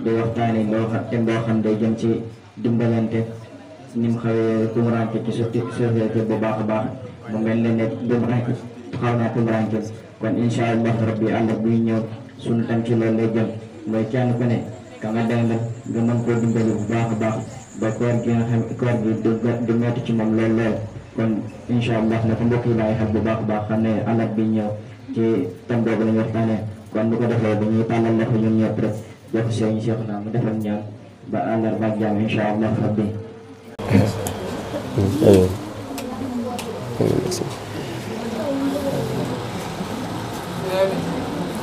di waxtaani loo xam day jëm ci dimbalante ni mu xawee tumuranke ci société bu baax a baax mu mel ne tumuranke xaw naa tumuranke kon incha allah rabbi àll buy ñëw sunu tam ci loolu lay jëm mooy kenn ku ne ka nga dendal nga mën koo dimbali bu baax a baax ba koor gi nga xam koor gi du metti ci moom lool lool kon incha allah na ko mbokk yi bàyyi xel bu baax a baax xam ne àll bi ñëw ci tam boobu la ñu waxtaanee kon bu ko defee dañuy tàllal loxo ñun ñëpp rek jox seen Cheikh naa mu defal ñaan ba àllarba ak jàmm incha allah rabbi.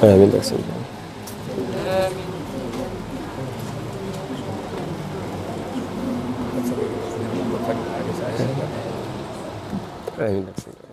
amiin amiin